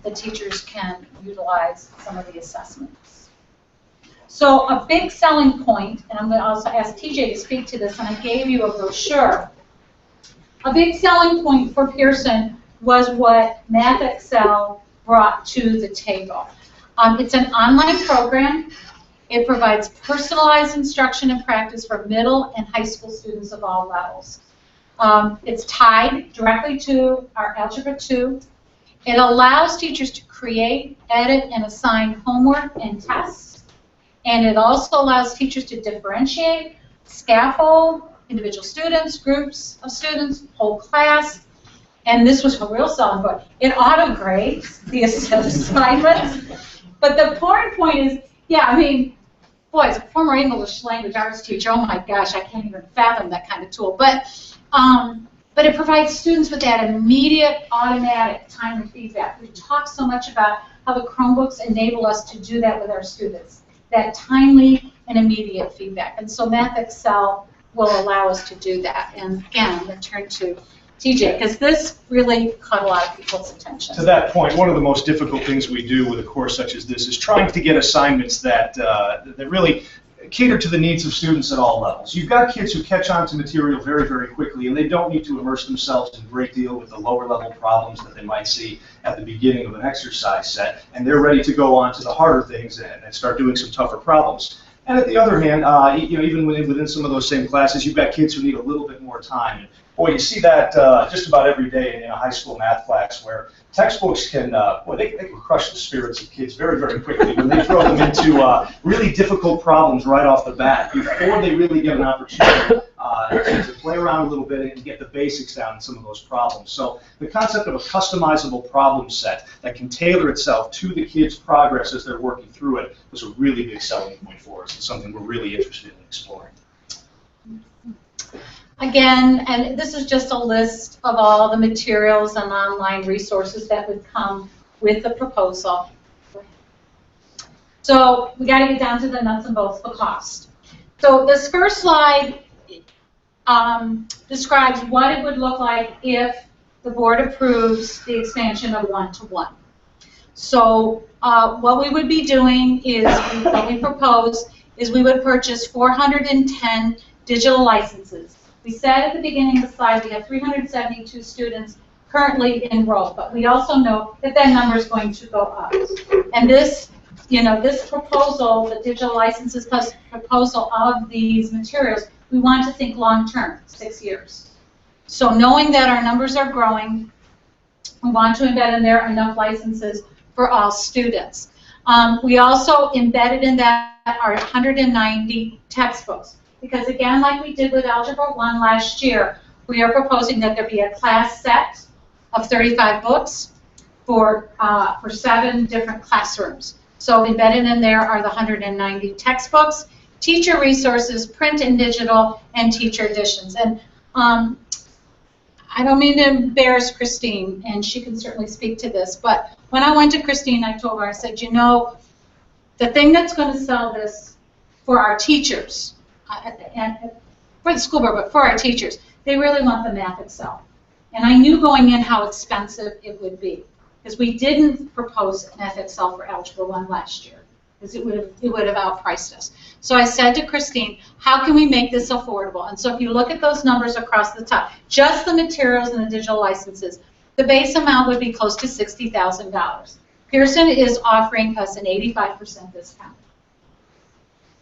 the teachers can utilize some of the assessments. So a big selling point, and I'm going to also ask TJ to speak to this, and I gave you a brochure. A big selling point for Pearson was what Math Excel brought to the table. It's an online program. It provides personalized instruction and practice for middle and high school students of all levels. It's tied directly to our Algebra 2. It allows teachers to create, edit, and assign homework and tests. And it also allows teachers to differentiate, scaffold, individual students, groups of students, whole class. And this was a real selling point. It auto-grades the assignments. But the important point is, yeah, I mean, boy, as a former English language arts teacher, oh my gosh, I can't even fathom that kind of tool. But it provides students with that immediate, automatic, timely feedback. We talk so much about how the Chromebooks enable us to do that with our students, that timely and immediate feedback. And so Math Excel will allow us to do that. And again, I'm going to turn to TJ, because this really caught a lot of people's attention. To that point, one of the most difficult things we do with a course such as this is trying to get assignments that really cater to the needs of students at all levels. You've got kids who catch on to material very, very quickly, and they don't need to immerse themselves in a great deal with the lower level problems that they might see at the beginning of an exercise set, and they're ready to go on to the harder things and start doing some tougher problems. And at the other hand, even within some of those same classes, you've got kids who need a little bit more time. And boy, you see that just about every day in a high school math class, where textbooks can, they can crush the spirits of kids very, very quickly when they throw them into really difficult problems right off the bat before they really get an opportunity to play around a little bit and get the basics down in some of those problems. So the concept of a customizable problem set that can tailor itself to the kids' progress as they're working through it was a really big selling point for us. It's something we're really interested in exploring. Again, and this is just a list of all the materials and online resources that would come with the proposal. So we got to get down to the nuts and bolts, the cost. So this first slide describes what it would look like if the board approves the expansion of one-to-one. So what we would be doing is, what we propose is we would purchase 410 digital licenses. We said at the beginning of the slide we have 372 students currently enrolled, but we also know that that number is going to go up. And this, this proposal, the digital licenses plus proposal of these materials, we want to think long-term, 6 years. So knowing that our numbers are growing, we want to embed in there enough licenses for all students. We also embedded in that are 190 textbooks. Because again, like we did with Algebra 1 last year, we are proposing that there be a class set of 35 books for 7 different classrooms. So embedded in there are the 190 textbooks, teacher resources, print and digital, and teacher editions. And I don't mean to embarrass Christine, and she can certainly speak to this, but when I went to Christine, I told her, I said, the thing that's going to sell this for our teachers, and for the school board, but for our teachers, they really want the Math Excel. And I knew going in how expensive it would be, because we didn't propose an Math Excel for Algebra 1 last year, because it would have outpriced us. So I said to Christine, how can we make this affordable? And so if you look at those numbers across the top, just the materials and the digital licenses, the base amount would be close to $60,000. Pearson is offering us an 85% discount.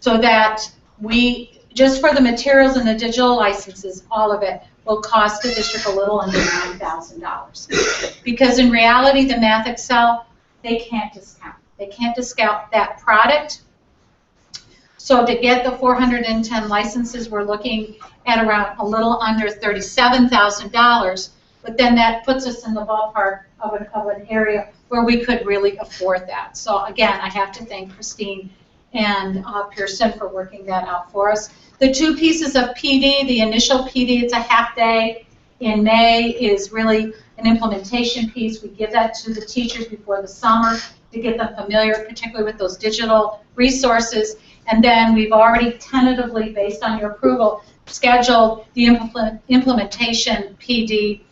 So that we, just for the materials and the digital licenses, all of it will cost the district a little under $9,000. $410,000. Because in reality, the Math Excel, they can't discount. They can't discount that product. So to get the 410 licenses, we're looking at around a little under $37,000, but then that puts us in the ballpark of an area where we could really afford that. So again, I have to thank Christine and Pearson for working that out for us. The two pieces of PD, the initial PD, it's a half day in May, is really an implementation piece. We give that to the teachers before the summer to get them familiar, particularly with those digital resources. And then we've already tentatively, based on your approval, scheduled the implementation PD,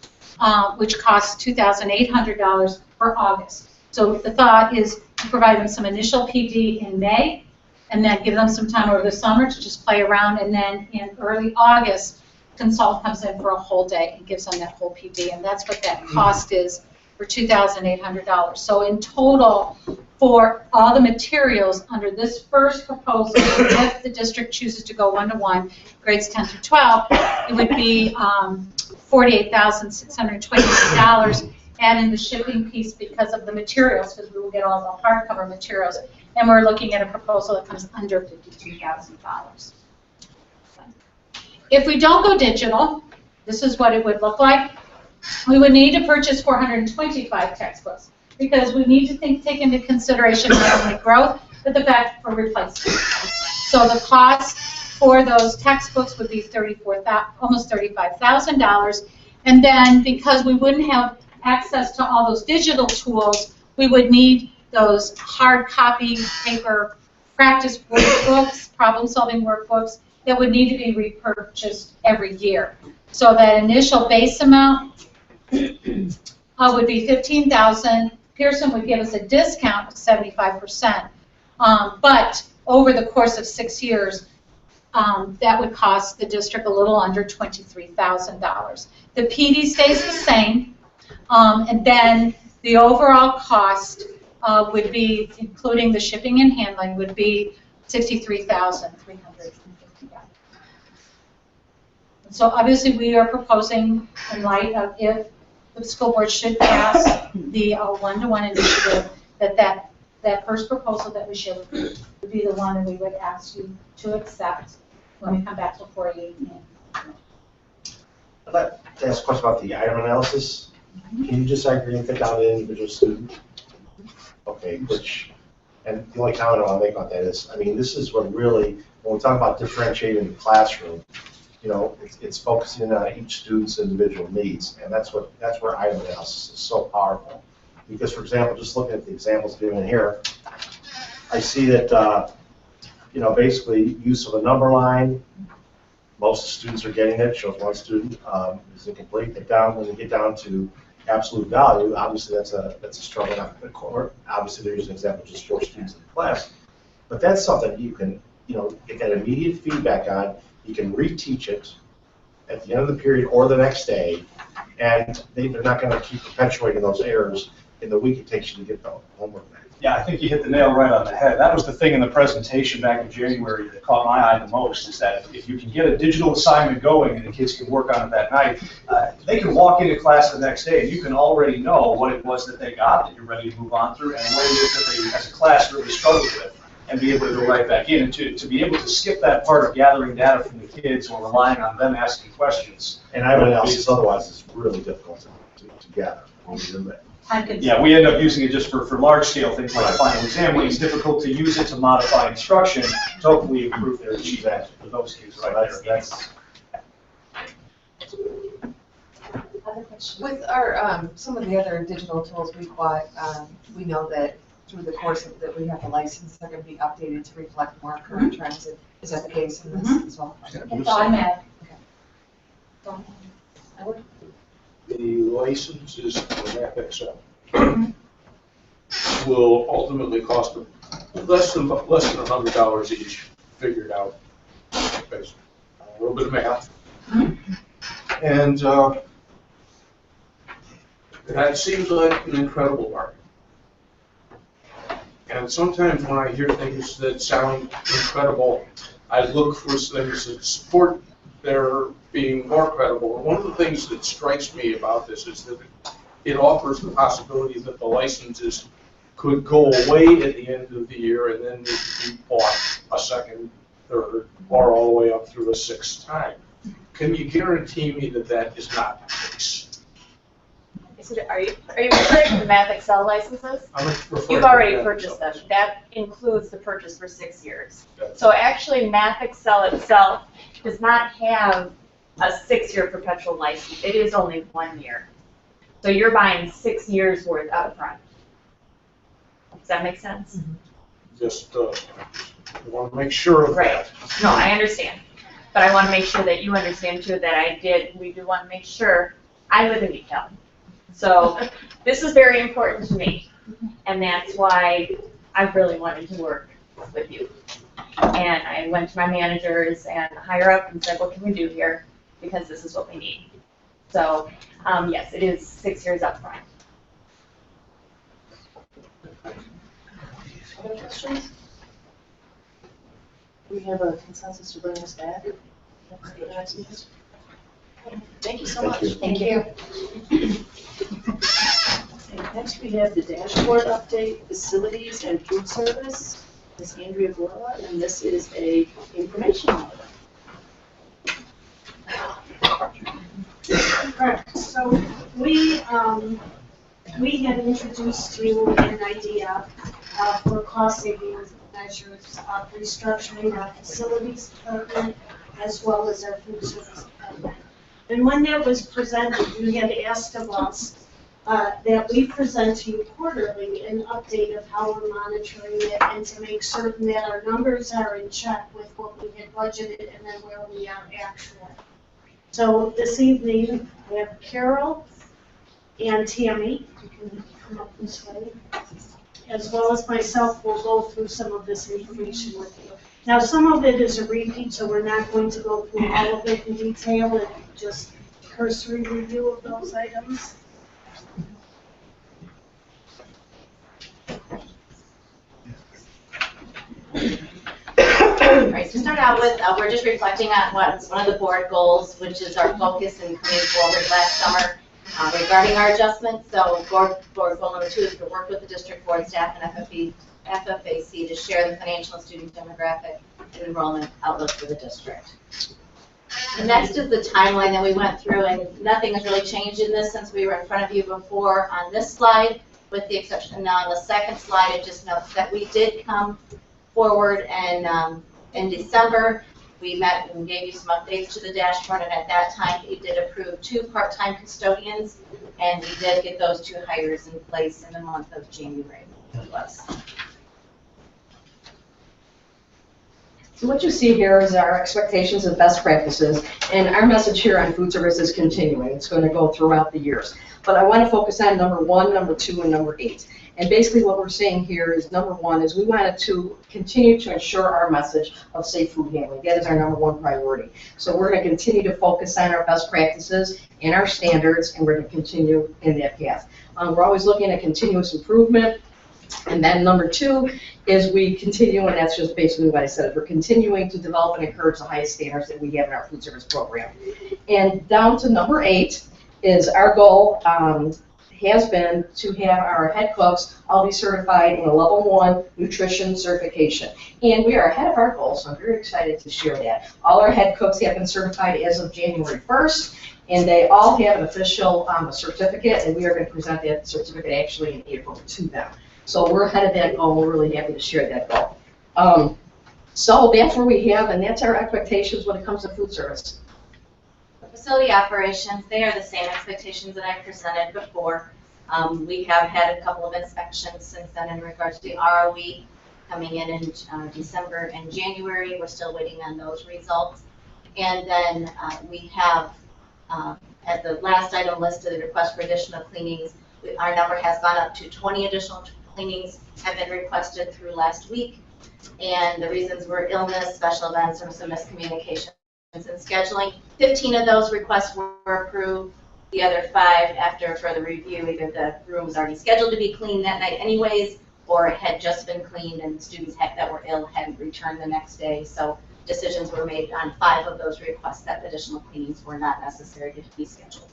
which costs $2,800 for August. So the thought is to provide them some initial PD in May, and then give them some time over the summer to just play around, and then in early August, consultant comes in for a whole day and gives them that whole PD, and that's what that cost is for $2,800. So in total, for all the materials under this first proposal, if the district chooses to go one-to-one, grades 10 through 12, it would be $48,629, add in the shipping piece because of the materials, because we will get all the hardcover materials, and we're looking at a proposal that comes under $52,000. If we don't go digital, this is what it would look like. We would need to purchase 425 textbooks, because we need to take into consideration not only growth, but the fact for replacement. So the cost for those textbooks would be almost $35,000. And then because we wouldn't have access to all those digital tools, we would need those hard copy paper practice workbooks, problem-solving workbooks, that would need to be repurchased every year. So that initial base amount would be $15,000. Pearson would give us a discount of 75%. But over the course of 6 years, that would cost the district a little under $23,000. The PD stays the same, and then the overall cost would be, including the shipping and handling, would be $63,350. So obviously we are proposing, in light of if the school board should pass the one-to-one initiative, that first proposal that we share with you would be the one that we would ask you to accept when we come back before you. I'd like to ask a question about the item analysis. Can you disaggregate and fit down an individual student? Okay, and the only comment I want to make on that is, I mean, this is what really, when we talk about differentiating the classroom, you know, it's focusing on each student's individual needs, and that's where item analysis is so powerful. Because, for example, just looking at the examples given here, I see that, you know, basically use of a number line, most students are getting it, shows one student is incomplete. When they get down to absolute value, obviously that's a struggle not in the court. Obviously they're using an example just 4 students in class, but that's something you can, you know, get that immediate feedback on. You can reteach it at the end of the period or the next day, and they're not going to keep perpetuating those errors in the week it takes you to get the homework back. Yeah, I think you hit the nail right on the head. That was the thing in the presentation back in January that caught my eye the most, is that if you can get a digital assignment going and the kids can work on it that night, they can walk into class the next day and you can already know what it was that they got that you're ready to move on through, and what it is that they, as a class, really struggled with, and be able to go right back in. And to be able to skip that part of gathering data from the kids or relying on them asking questions. And item analysis otherwise is really difficult to gather when you do that. Yeah, we end up using it just for large-scale things like final exam, when it's difficult to use it to modify instruction to hopefully improve their achievement for those kids right there. With our some of the other digital tools we bought, we know that through the course of that we have a license, they're going to be updated to reflect more current trends. Is that the case in this as well? It's automatic. The licenses for Math Excel will ultimately cost them less than $100 each, figured out based on a little bit of math. And that seems like an incredible market. And sometimes when I hear things that sound incredible, I look for things that support they're being more credible. And one of the things that strikes me about this is that it offers the possibility that the licenses could go away at the end of the year and then need to be bought a second, third, or all the way up through a sixth time. Can you guarantee me that that is not the case? Are you referring to Math Excel licenses? You've already purchased them. That includes the purchase for 6 years. So actually, Math Excel itself does not have a 6-year perpetual license. It is only 1 year. So you're buying 6 years worth up front. Does that make sense? Just want to make sure of Right. that. No, I understand. But I want to make sure that you understand too that we do want to make sure I live in DeKalb. So this is very important to me. And that's why I really wanted to work with you. And I went to my managers and higher up and said, what can we do here? Because this is what we need. So yes, it is 6 years up front. Other questions? We have a consensus to bring this back. Thank you so much. Thank you. Thank you. And next, we have the dashboard update, facilities and food service. Ms. Andrea Borla, and this is a information item. Correct. So we had introduced to you an idea for cost savings measures of restructuring our facilities department as well as our food service department. And when that was presented, you had asked of us that we present to you quarterly an update of how we're monitoring it and to make certain that our numbers are in check with what we had budgeted and then where we are actually. So this evening, we have Carol and Tammy, you can come up this way, as well as myself, will go through some of this information with you. Now, some of it is a repeat, so we're not going to go through all of it in detail, and just cursory review of those items. All right, to start out with, we're just reflecting on what's one of the board goals, which is our focus in coming forward last summer regarding our adjustments. So board goal number 2 is to work with the district board staff and FFAC to share the financial and student demographic and enrollment outlook for the district. The next is the timeline that we went through, and nothing has really changed in this since we were in front of you before on this slide, with the exception now on the second slide, it just notes that we did come forward and in December, we met and gave you some updates to the dashboard, and at that time, we did approve 2 part-time custodians, and we did get those 2 hires in place in the month of January. So what you see here is our expectations and best practices, and our message here on food service is continuing. It's going to go throughout the years. But I want to focus on number 1, number 2, and number 8. And basically what we're saying here is number 1 is we wanted to continue to ensure our message of safe food handling. That is our number 1 priority. So we're going to continue to focus on our best practices and our standards, and we're going to continue in that path. We're always looking at continuous improvement. And then number 2 is we continue, and that's just basically what I said, we're continuing to develop and encourage the highest standards that we have in our food service program. And down to number 8 is our goal has been to have our head cooks all be certified in a level 1 nutrition certification. And we are ahead of our goal, so I'm very excited to share that. All our head cooks have been certified as of January 1st, and they all have an official certificate, and we are going to present that certificate actually in April to them. So we're ahead of that goal. We're really happy to share that goal. So that's where we have, and that's our expectations when it comes to food service. Facility operations, they are the same expectations that I presented before. We have had a couple of inspections since then in regards to the ROE coming in December and January. We're still waiting on those results. And then we have, at the last item listed, the request for additional cleanings. Our number has gone up to 20 additional cleanings have been requested through last week. And the reasons were illness, special events, or some miscommunication and scheduling. 15 of those requests were approved. The other 5, after further review, either the room was already scheduled to be cleaned that night anyways, or it had just been cleaned and students that were ill hadn't returned the next day. So decisions were made on 5 of those requests that additional cleanings were not necessary to be scheduled.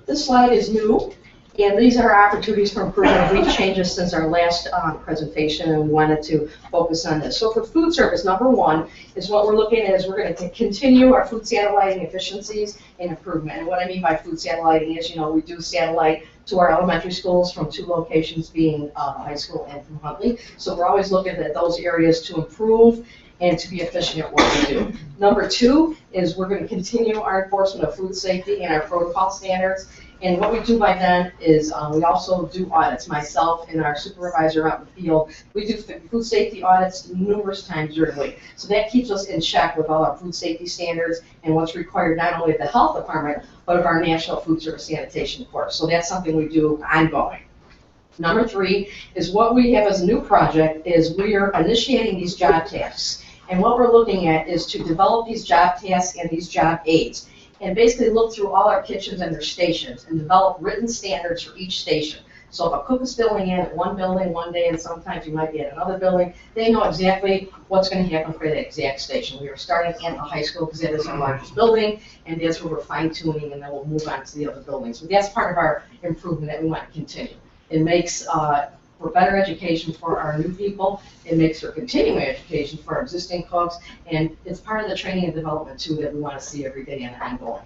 This slide is new, and these are opportunities for improvement. We've changed this since our last presentation, and we wanted to focus on this. So for food service, number 1 is what we're looking at is we're going to continue our food satelliting efficiencies and improvement. And what I mean by food satelliting is, we do satellite to our elementary schools from 2 locations, being high school and from Huntley. So we're always looking at those areas to improve and to be efficient at what we do. Number 2 is we're going to continue our enforcement of food safety and our protocol standards. And what we do by then is we also do audits. Myself and our supervisor out in the field, we do food safety audits numerous times during the week. So that keeps us in check with all our food safety standards and what's required not only of the health department, but of our National Food Service Sanitation Corps. So that's something we do ongoing. Number 3 is what we have as a new project is we are initiating these job tasks. And what we're looking at is to develop these job tasks and these job aids, and basically look through all our kitchens and their stations and develop written standards for each station. So if a cook is filling in at one building one day, and sometimes you might be at another building, they know exactly what's going to happen for that exact station. We are starting at the high school because that is our largest building, and that's where we're fine-tuning, and then we'll move on to the other buildings. But that's part of our improvement that we want to continue. It makes for better education for our new people. It makes for continuing education for our existing cooks, and it's part of the training and development too that we want to see every day and ongoing.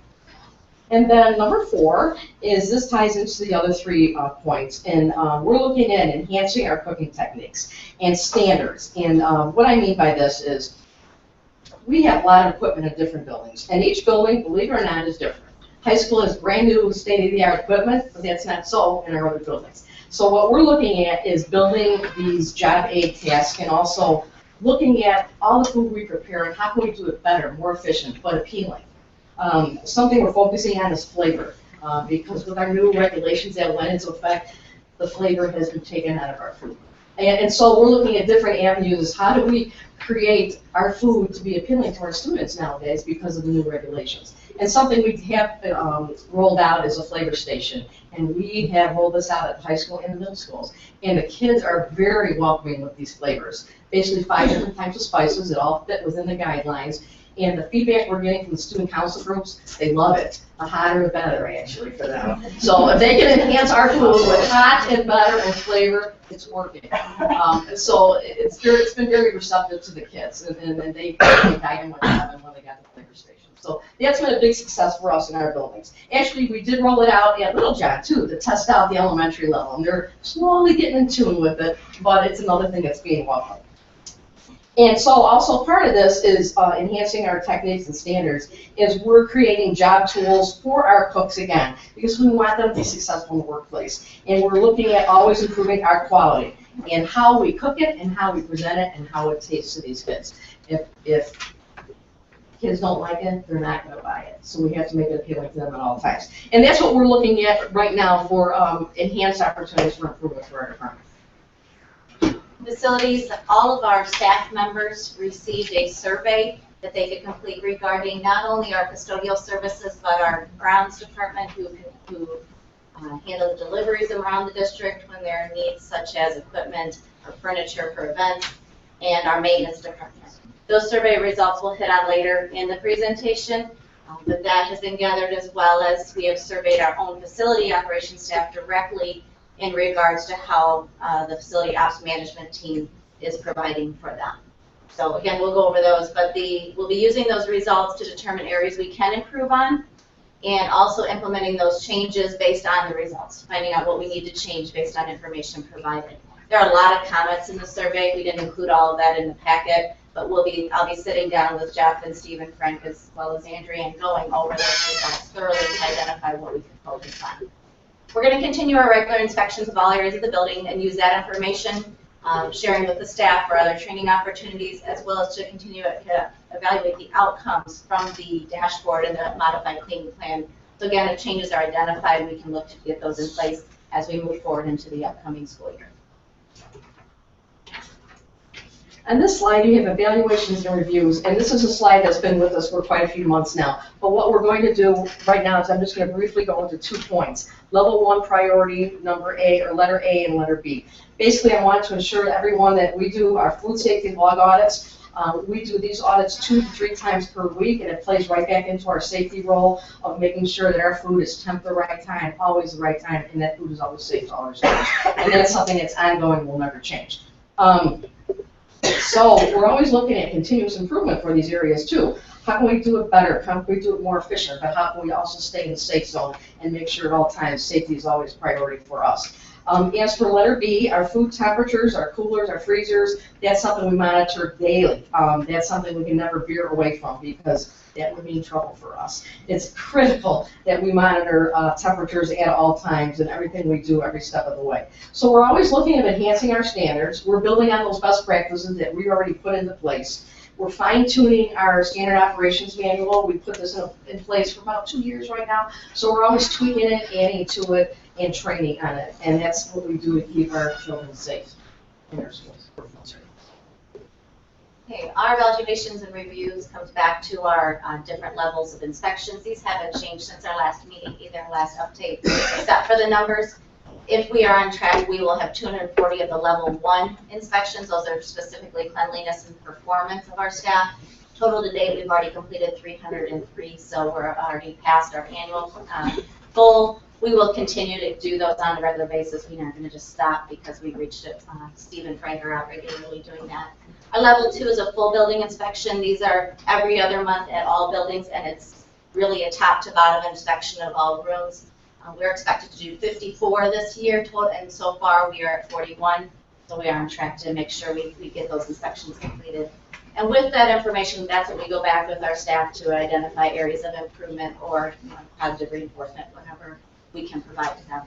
And then number 4 is this ties into the other 3 points, and we're looking at enhancing our cooking techniques and standards. And what I mean by this is we have a lot of equipment in different buildings, and each building, believe it or not, is different. High school has brand new state-of-the-art equipment, but that's not so in our other buildings. So what we're looking at is building these job aid tasks and also looking at all the food we prepare and how can we do it better, more efficient, but appealing. Something we're focusing on is flavor, because with our new regulations that went into effect, the flavor has been taken out of our food. And so we're looking at different avenues. How do we create our food to be appealing to our students nowadays because of the new regulations? And something we have rolled out is a flavor station. And we have rolled this out at the high school and the middle schools. And the kids are very welcoming with these flavors. Basically 5 different types of spices that all fit within the guidelines. And the feedback we're getting from the student council groups, they love it. The hotter the better, actually, for them. So if they can enhance our food with hot and better and flavor, it's working. So it's been very receptive to the kids, and they guide them what happened when they got the flavor station. So that's been a big success for us in our buildings. Actually, we did roll it out at Little John, too, to test out the elementary level. And they're slowly getting in tune with it, but it's another thing that's being welcomed. And so also part of this is enhancing our techniques and standards is we're creating job tools for our cooks again, because we want them to be successful in the workplace. And we're looking at always improving our quality and how we cook it and how we present it and how it tastes to these kids. If kids don't like it, they're not going to buy it. So we have to make it appealing to them at all times. And that's what we're looking at right now for enhanced opportunities for improvement for our department. Facilities, all of our staff members received a survey that they could complete regarding not only our custodial services, but our grounds department who handle the deliveries around the district when there are needs such as equipment or furniture for events, and our maintenance department. Those survey results we'll hit on later in the presentation, but that has been gathered as well as we have surveyed our own facility operations staff directly in regards to how the facility ops management team is providing for them. So again, we'll go over those, but we'll be using those results to determine areas we can improve on, and also implementing those changes based on the results, finding out what we need to change based on information provided. There are a lot of comments in the survey. We didn't include all of that in the packet, but I'll be sitting down with Jeff and Steve and Frank as well as Andrea and going over those results thoroughly to identify what we can focus on. We're going to continue our regular inspections of all areas of the building and use that information, sharing with the staff for other training opportunities, as well as to continue to evaluate the outcomes from the dashboard and the modified cleaning plan. So again, if changes are identified, we can look to get those in place as we move forward into the upcoming school year. On this slide, you have evaluations and reviews, and this is a slide that's been with us for quite a few months now. But what we're going to do right now is I'm just going to briefly go into 2 points. Level 1 priority, number A, or letter A and letter B. Basically, I want to ensure to everyone that we do our food safety log audits. We do these audits 2 to 3 times per week, and it plays right back into our safety role of making sure that our food is temped the right time, always the right time, and that food is always safe to all our students. And that's something that's ongoing, will never change. So we're always looking at continuous improvement for these areas too. How can we do it better? How can we do it more efficient? But how can we also stay in the safe zone and make sure at all times safety is always a priority for us? As for letter B, our food temperatures, our coolers, our freezers, that's something we monitor daily. That's something we can never veer away from because that would mean trouble for us. It's critical that we monitor temperatures at all times and everything we do every step of the way. So we're always looking at enhancing our standards. We're building on those best practices that we already put into place. We're fine-tuning our standard operations manual. We put this in place for about 2 years right now. So we're always tweaking it, adding to it, and training on it. And that's what we do to keep our children safe in our schools. Okay, our evaluations and reviews comes back to our different levels of inspections. These haven't changed since our last meeting, either last update, except for the numbers. If we are on track, we will have 240 of the level 1 inspections. Those are specifically cleanliness and performance of our staff. Total to date, we've already completed 303, so we're already past our annual goal. We will continue to do those on a regular basis. We're not going to just stop because we reached it. Steve and Frank are out regularly doing that. Our level 2 is a full building inspection. These are every other month at all buildings, and it's really a top to bottom inspection of all rooms. We're expected to do 54 this year total, and so far we are at 41. So we are on track to make sure we get those inspections completed. And with that information, that's when we go back with our staff to identify areas of improvement or positive reinforcement, whatever we can provide to them.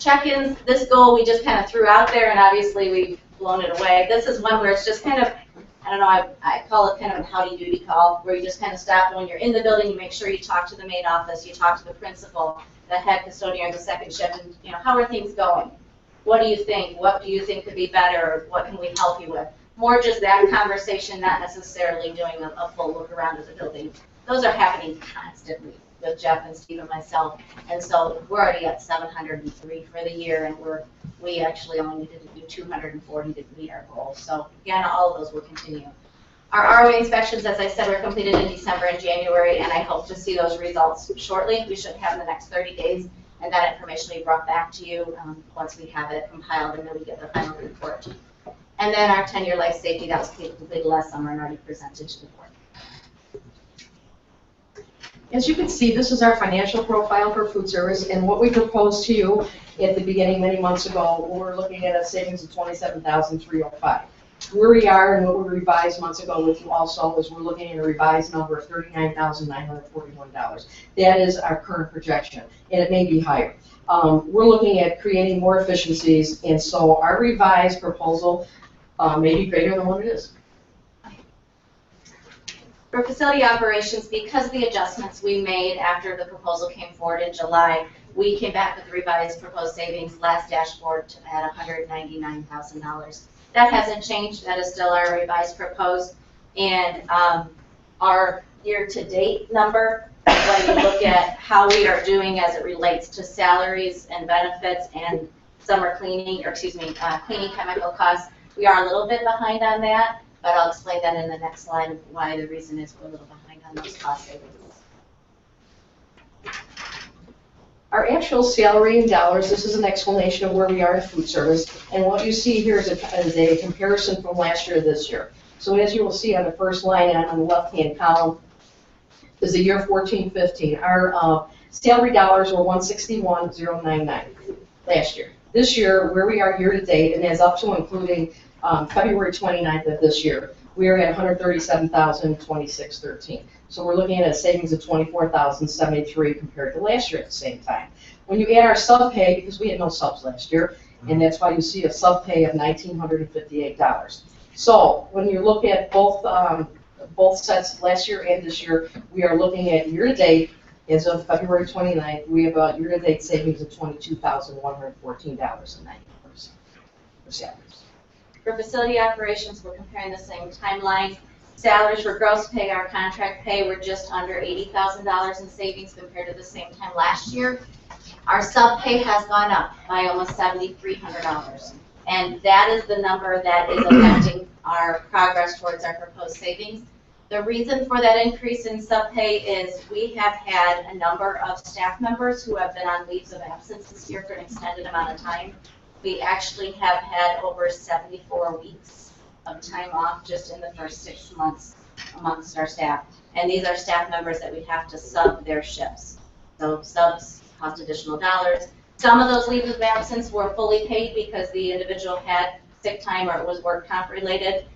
Check-ins, this goal we just kind of threw out there, and obviously we've blown it away. This is one where it's just kind of, I don't know, I call it kind of a howdy-doody call, where you just kind of stop, and when you're in the building, you make sure you talk to the main office, you talk to the principal, the head custodian, or the second shift, and how are things going? What do you think? What do you think could be better? What can we help you with? More just that conversation, not necessarily doing a full look around of the building. Those are happening constantly with Jeff and Steve and myself, and so we're already at 703 for the year, and we actually only needed to do 240 to meet our goal. So again, all of those will continue. Our ROA inspections, as I said, were completed in December and January, and I hope to see those results shortly. We should have in the next 30 days, and that information will be brought back to you once we have it compiled and then we get the final report. And then our 10-year life safety, that was completed last summer and already presented to the board. As you can see, this is our financial profile for food service, and what we proposed to you at the beginning many months ago, we're looking at a savings of $27,305. Where we are and what we revised months ago with you also is we're looking at a revised number of $39,941. That is our current projection, and it may be higher. We're looking at creating more efficiencies, and so our revised proposal may be greater than what it is. For facility operations, because of the adjustments we made after the proposal came forward in July, we came back with revised proposed savings last dashboard at $199,000. That hasn't changed. That is still our revised proposed. And our year-to-date number, when you look at how we are doing as it relates to salaries and benefits and summer cleaning, or excuse me, cleaning chemical costs, we are a little bit behind on that. But I'll explain that in the next slide of why the reason is we're a little behind on those cost savings. Our actual salary in dollars, this is an explanation of where we are in food service, and what you see here is a comparison from last year to this year. So as you will see on the first line on the left-hand column is the year 14-15. Our salary dollars were $161,099 last year. This year, where we are year to date, and as up to including February 29th of this year, we are at $137,2613. So we're looking at a savings of $24,073 compared to last year at the same time. When you add our sub pay, because we had no subs last year, and that's why you see a sub pay of $1,958. So when you look at both sets last year and this year, we are looking at year to date, as of February 29th, we have a year to date savings of $22,114.90 for salaries. For facility operations, we're comparing the same timeline. Salaries for gross pay, our contract pay, were just under $80,000 in savings compared to the same time last year. Our sub pay has gone up by almost $7,300. And that is the number that is affecting our progress towards our proposed savings. The reason for that increase in sub pay is we have had a number of staff members who have been on leaves of absence this year for an extended amount of time. We actually have had over 74 weeks of time off just in the first 6 months amongst our staff. And these are staff members that we have to sub their shifts. So subs cost additional dollars. Some of those leaves of absence were fully paid because the individual had sick time or it was work comp related.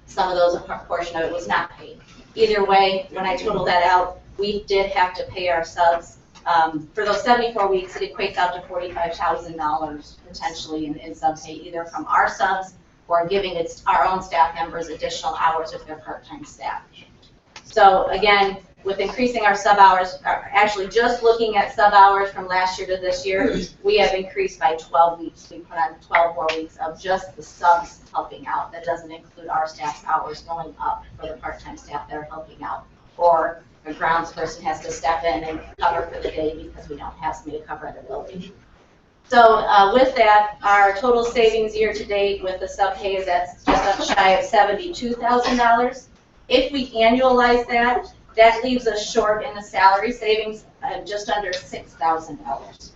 Some of those, a portion of it was not paid. Either way, when I total that out, we did have to pay our subs. For those 74 weeks, it equates out to $45,000 potentially in sub pay, either from our subs or giving our own staff members additional hours if they're part-time staff. So again, with increasing our sub hours, actually just looking at sub hours from last year to this year, we have increased by 12 weeks. We put on 12 more weeks of just the subs helping out. That doesn't include our staff's hours going up for the part-time staff that are helping out. Or a grounds person has to step in and cover for the day because we don't have somebody to cover at the building. So with that, our total savings year to date with the sub pay is at just up shy of $72,000. If we annualize that, that leaves us short in the salary savings of just under $6,000. If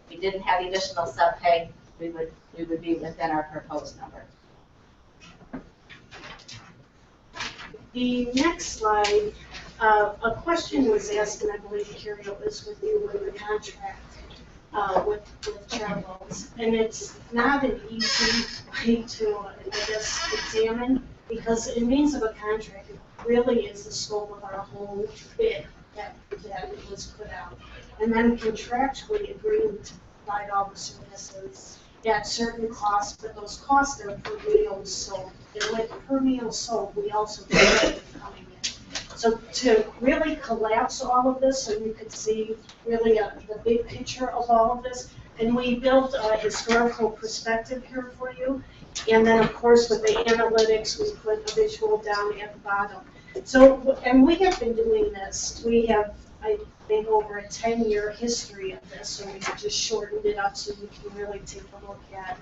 we didn't have the additional sub pay, we would be within our proposed number. The next slide, a question was asked, and I believe Carrie was with you with the contract with Charles, and it's not an easy way to, I guess, examine, because it means of a contract, it really is the scope of our whole bid that was put out. And then contractually agreeing to provide all the services at certain costs, but those costs are per meal sold. And with per meal sold, we also get revenue coming in. So to really collapse all of this, so you could see really the big picture of all of this, and we built a historical perspective here for you. And then, of course, with the analytics, we put a visual down at the bottom. So, and we have been doing this. We have, I think, over a 10-year history of this, so we just shortened it up so you can really take a look at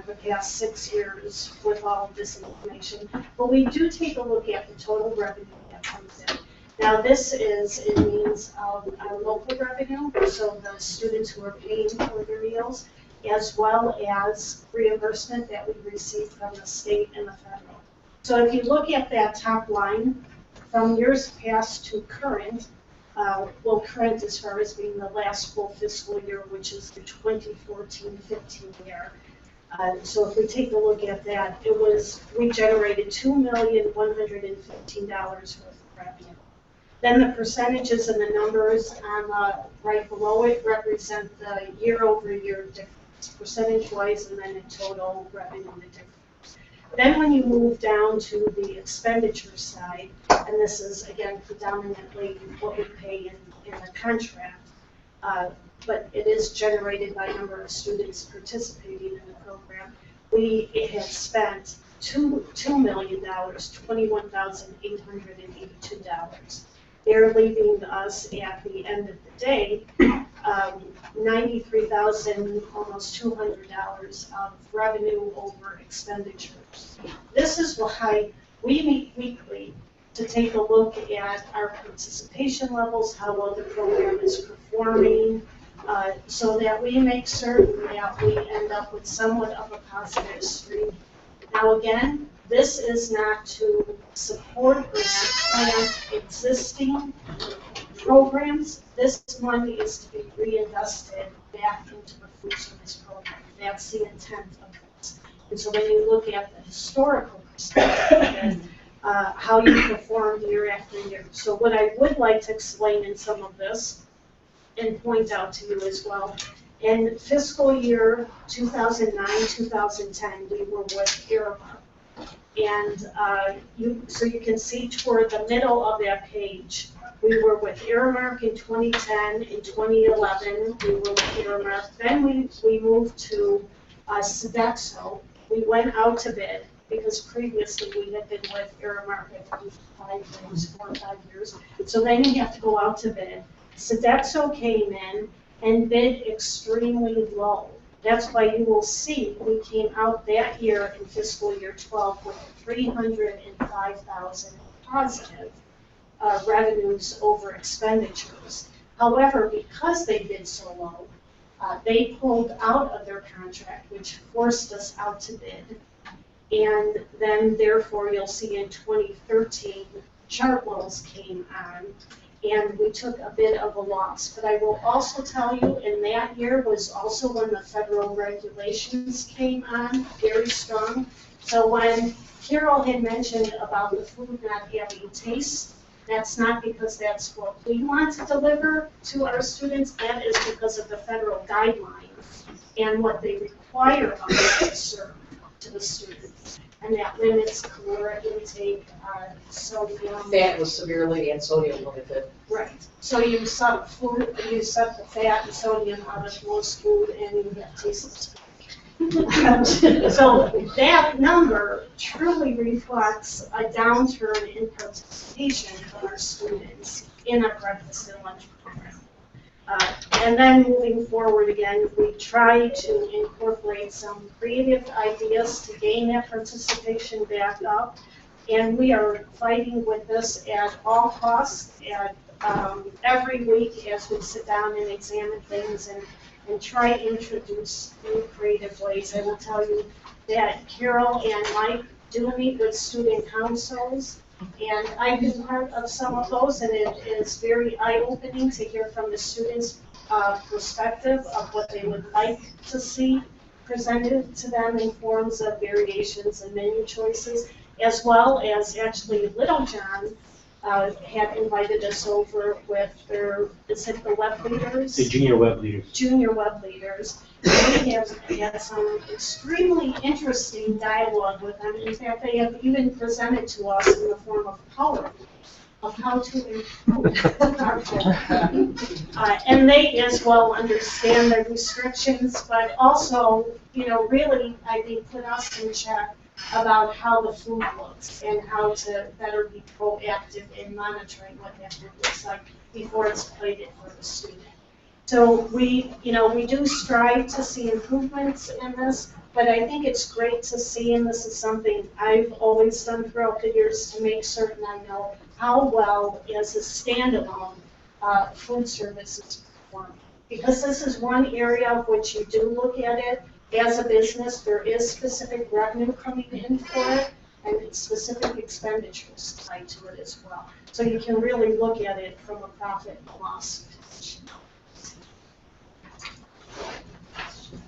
the past 6 years with all of this information. But we do take a look at the total revenue that comes in. Now, this is in means of our local revenue, so the students who are paying for their meals, as well as reimbursement that we receive from the state and the federal. So if you look at that top line, from years past to current, well, current as far as being the last full fiscal year, which is the 2014-15 year. So if we take a look at that, we generated $2,115,000 worth of revenue. Then the percentages and the numbers on right below it represent the year-over-year difference, percentage-wise, and then in total revenue the difference. Then when you move down to the expenditure side, and this is again predominantly what we pay in the contract, but it is generated by number of students participating in the program, we had spent $2 million, $21,882. They're leaving us at the end of the day $93,000, almost $200 of revenue over expenditures. This is why we meet weekly to take a look at our participation levels, how well the program is performing, so that we make certain that we end up with somewhat of a positive stream. Now again, this is not to support or plant existing programs. This money is to be reinvested back into the food service program. That's the intent of this. And so when you look at the historical perspective, how you performed year after year. So what I would like to explain in some of this and point out to you as well, in fiscal year 2009-2010, we were with Earmark. And so you can see toward the middle of that page, we were with Earmark in 2010. In 2011, we were with Earmark. Then we moved to Sodexo, we went out to bid, because previously we had been with Aramark for 4 or 5 years. So then you have to go out to bid. Sodexo came in and bid extremely low. That's why you will see we came out that year in fiscal year 12 with 305,000 positive revenues over expenditures. However, because they bid so low, they pulled out of their contract, which forced us out to bid. And then therefore you'll see in 2013, Chartwell's came on, and we took a bit of a loss. But I will also tell you, in that year was also when the federal regulations came on, very strong. So when Carol had mentioned about the food not having taste, that's not because that's what we want to deliver to our students. That is because of the federal guidelines and what they require of us to serve to the students. And that limits caloric intake, sodium. Fat was severely and sodium limited. Right. So you suck food, you suck the fat and sodium out of most food, and you get taste. So that number truly reflects a downturn in participation from our students in our breakfast and lunch program. And then moving forward again, we try to incorporate some creative ideas to gain that participation back up. And we are fighting with this at all costs, every week as we sit down and examine things and try to introduce new creative ways. I will tell you that Carol and Mike do meet with student councils, and I've been part of some of those, and it is very eye-opening to hear from the students' perspective of what they would like to see presented to them in forms of variations and menu choices, as well as actually Little John had invited us over with their, is it the web leaders? The junior web leaders. Junior web leaders. We have had some extremely interesting dialogue with them. In fact, they have even presented to us in the form of PowerPoint of how to improve our program. And they as well understand the restrictions, but also, you know, really, I think, put us in check about how the food looks and how to better be proactive in monitoring what that food looks like before it's plated for the student. So we, you know, we do strive to see improvements in this, but I think it's great to see, and this is something I've always done throughout the years to make certain I know how well as a standalone food services perform. Because this is one area of which you do look at it as a business, there is specific revenue coming in for it, and specific expenditures tied to it as well. So you can really look at it from a profit and loss position.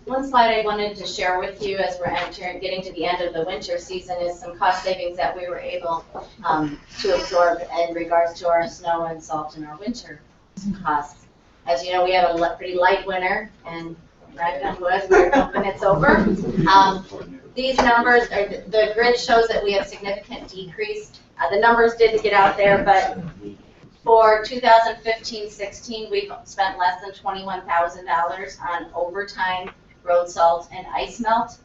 One slide I wanted to share with you as we're getting to the end of the winter season is some cost savings that we were able to absorb in regards to our snow and salt and our winter costs. As you know, we have a pretty light winter, and right on wood, we're hoping it's over. These numbers, the grid shows that we have significant decrease. The numbers didn't get out there, but for 2015-16, we've spent less than $21,000 on overtime, road salt, and ice melt.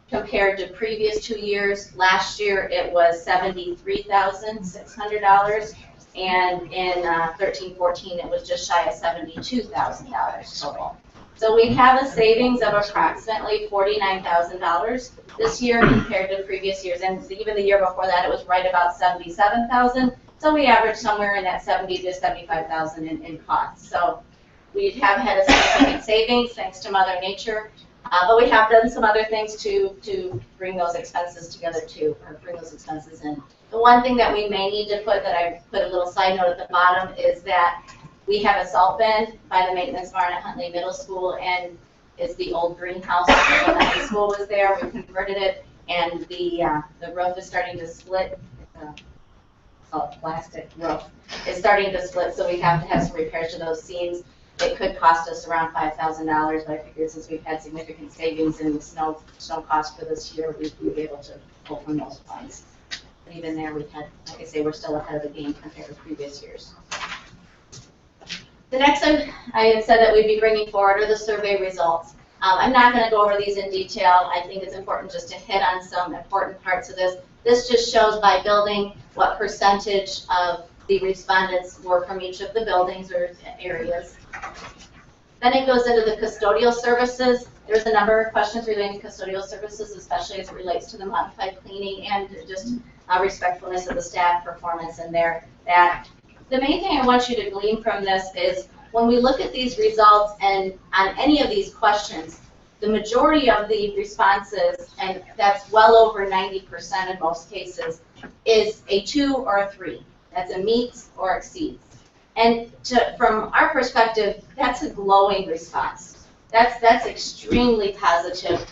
Compared to previous 2 years, last year it was $73,600, and in 13-14 it was just shy of $72,000 total. So we have a savings of approximately $49,000 this year compared to previous years, and even the year before that it was right about $77,000. So we average somewhere in that $70,000 to $75,000 in costs. So we have had a significant savings thanks to Mother Nature, but we have done some other things to bring those expenses together too, or bring those expenses in. The one thing that we may need to put, that I put a little side note at the bottom, is that we have a salt bin by the maintenance barn at Huntley Middle School, and it's the old greenhouse when the high school was there. We converted it, and the roof is starting to split. Plastic roof is starting to split, so we have to have some repairs to those seams. It could cost us around $5,000, but I figured since we've had significant savings in the snow cost for this year, we'd be able to pull from those funds. But even there, we've had, like I say, we're still ahead of the game compared to previous years. The next one, I had said that we'd be bringing forward are the survey results. I'm not going to go over these in detail. I think it's important just to hit on some important parts of this. This just shows by building what percentage of the respondents were from each of the buildings or areas. Then it goes into the custodial services. There's a number of questions relating to custodial services, especially as it relates to the modified cleaning and just respectfulness of the staff performance in there. The main thing I want you to glean from this is when we look at these results and on any of these questions, the majority of the responses, and that's well over 90% in most cases, is a 2 or a 3. That's a meets or exceeds. And from our perspective, that's a glowing response. That's extremely positive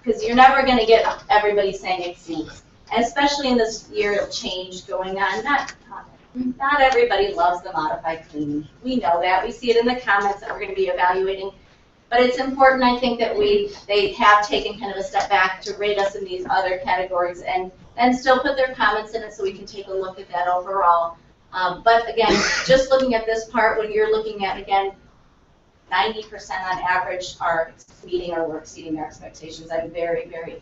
because you're never going to get everybody saying exceeds. And especially in this year of change going on, not everybody loves the modified cleaning. We know that. We see it in the comments that we're going to be evaluating. But it's important, I think, that they have taken kind of a step back to rate us in these other categories and still put their comments in it so we can take a look at that overall. But again, just looking at this part, when you're looking at, again, 90% on average are meeting or we're exceeding their expectations, I'm very, very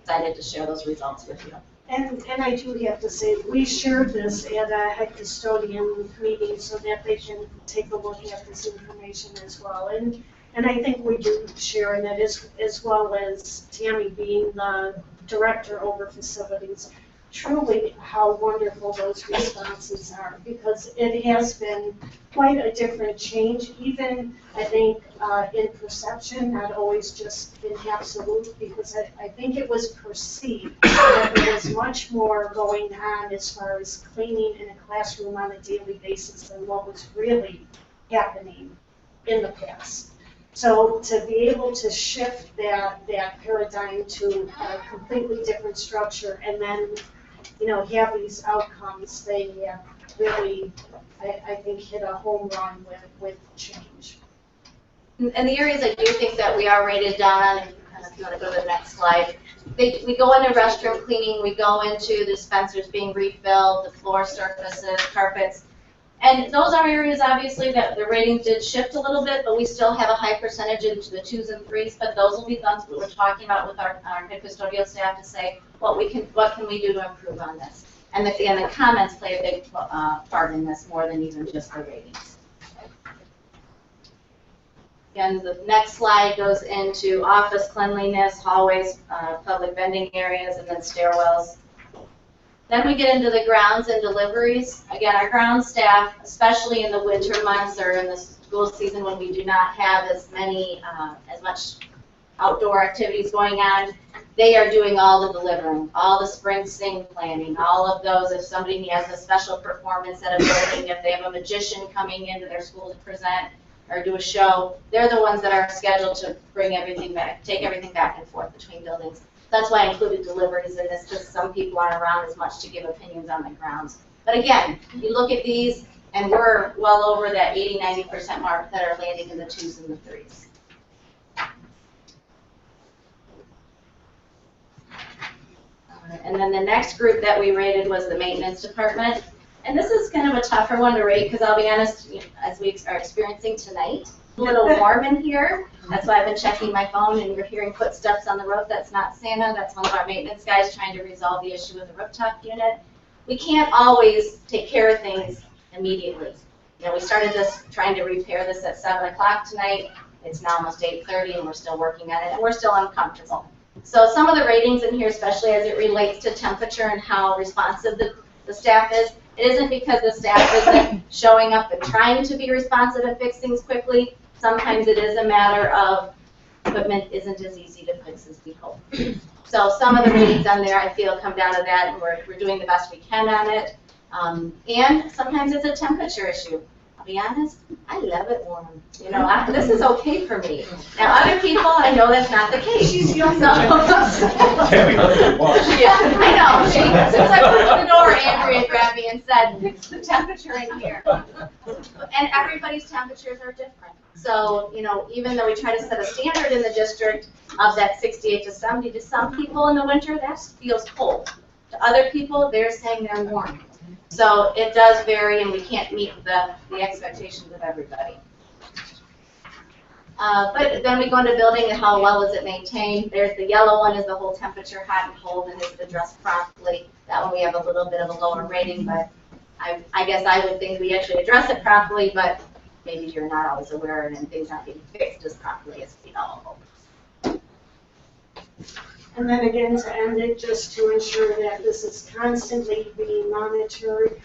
excited to share those results with you. And I do have to say, we shared this at a head custodian meeting so that they can take a look at this information as well. And I think we do share in that as well as Tammy being the director over facilities. Truly how wonderful those responses are, because it has been quite a different change, even I think in perception, not always just in absolute, because I think it was perceived that there was much more going on as far as cleaning in a classroom on a daily basis than what was really happening in the past. So to be able to shift that paradigm to a completely different structure and then have these outcomes, they really, I think, hit a home run with change. And the areas I do think that we are rated down on, if you want to go to the next slide, we go into restroom cleaning, we go into the dispensers being refilled, the floor surfaces, carpets. And those are areas, obviously, that the ratings did shift a little bit, but we still have a high percentage into the 2s and 3s, but those will be things that we're talking about with our head custodial staff to say, what can we do to improve on this? And the comments play a big part in this more than even just the ratings. Again, the next slide goes into office cleanliness, hallways, public vending areas, and then stairwells. Then we get into the grounds and deliveries. Again, our ground staff, especially in the winter months or in the school season when we do not have as much outdoor activities going on, they are doing all the delivering, all the spring sing planning, all of those. If somebody has a special performance at a building, if they have a magician coming into their school to present or do a show, they're the ones that are scheduled to bring everything back, take everything back and forth between buildings. That's why I included deliveries in this, because some people aren't around as much to give opinions on the grounds. But again, you look at these, and we're well over that 80-90% mark that are landing in the 2s and the 3s. And then the next group that we rated was the maintenance department. And this is kind of a tougher one to rate, because I'll be honest, as we are experiencing tonight, a little warm in here. That's why I've been checking my phone, and you're hearing footsteps on the roof. That's not Santa. That's one of our maintenance guys trying to resolve the issue with the rooftop unit. We can't always take care of things immediately. We started this trying to repair this at 7 o'clock tonight. It's now almost 8:30, and we're still working on it, and we're still uncomfortable. So some of the ratings in here, especially as it relates to temperature and how responsive the staff is, it isn't because the staff isn't showing up and trying to be responsive and fix things quickly. Sometimes it is a matter of equipment isn't as easy to fix as we hope. So some of the ratings on there, I feel, come down to that, and we're doing the best we can on it. And sometimes it's a temperature issue. I'll be honest, I love it warm. This is okay for me. Now, other people, I know that's not the case. She's young. So, Tammy, let's get washed. yeah, I know. As soon as I put the door, Andrea grabbed me and said, "Fix the temperature in here." And everybody's temperatures are different. So, even though we try to set a standard in the district of that 68 to 70, to some people in the winter, that feels cold. To other people, they're saying they're warm. So it does vary, and we can't meet the expectations of everybody. But then we go into building and how well is it maintained. There's the yellow one is the whole temperature, hot and cold, and is it addressed promptly. That one we have a little bit of a lower rating, but I guess I would think we actually address it promptly, but maybe you're not always aware and things aren't being fixed as promptly as we know. And then again, to end it, just to ensure that this is constantly being monitored.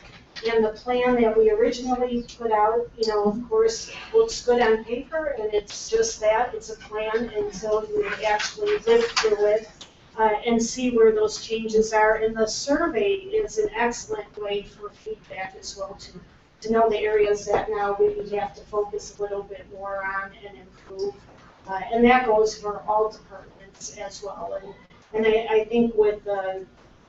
And the plan that we originally put out, you know, of course, looks good on paper, and it's just that, it's a plan until you actually live through it and see where those changes are. And the survey is an excellent way for feedback as well, to know the areas that now we have to focus a little bit more on and improve. And that goes for all departments as well. And I think with the,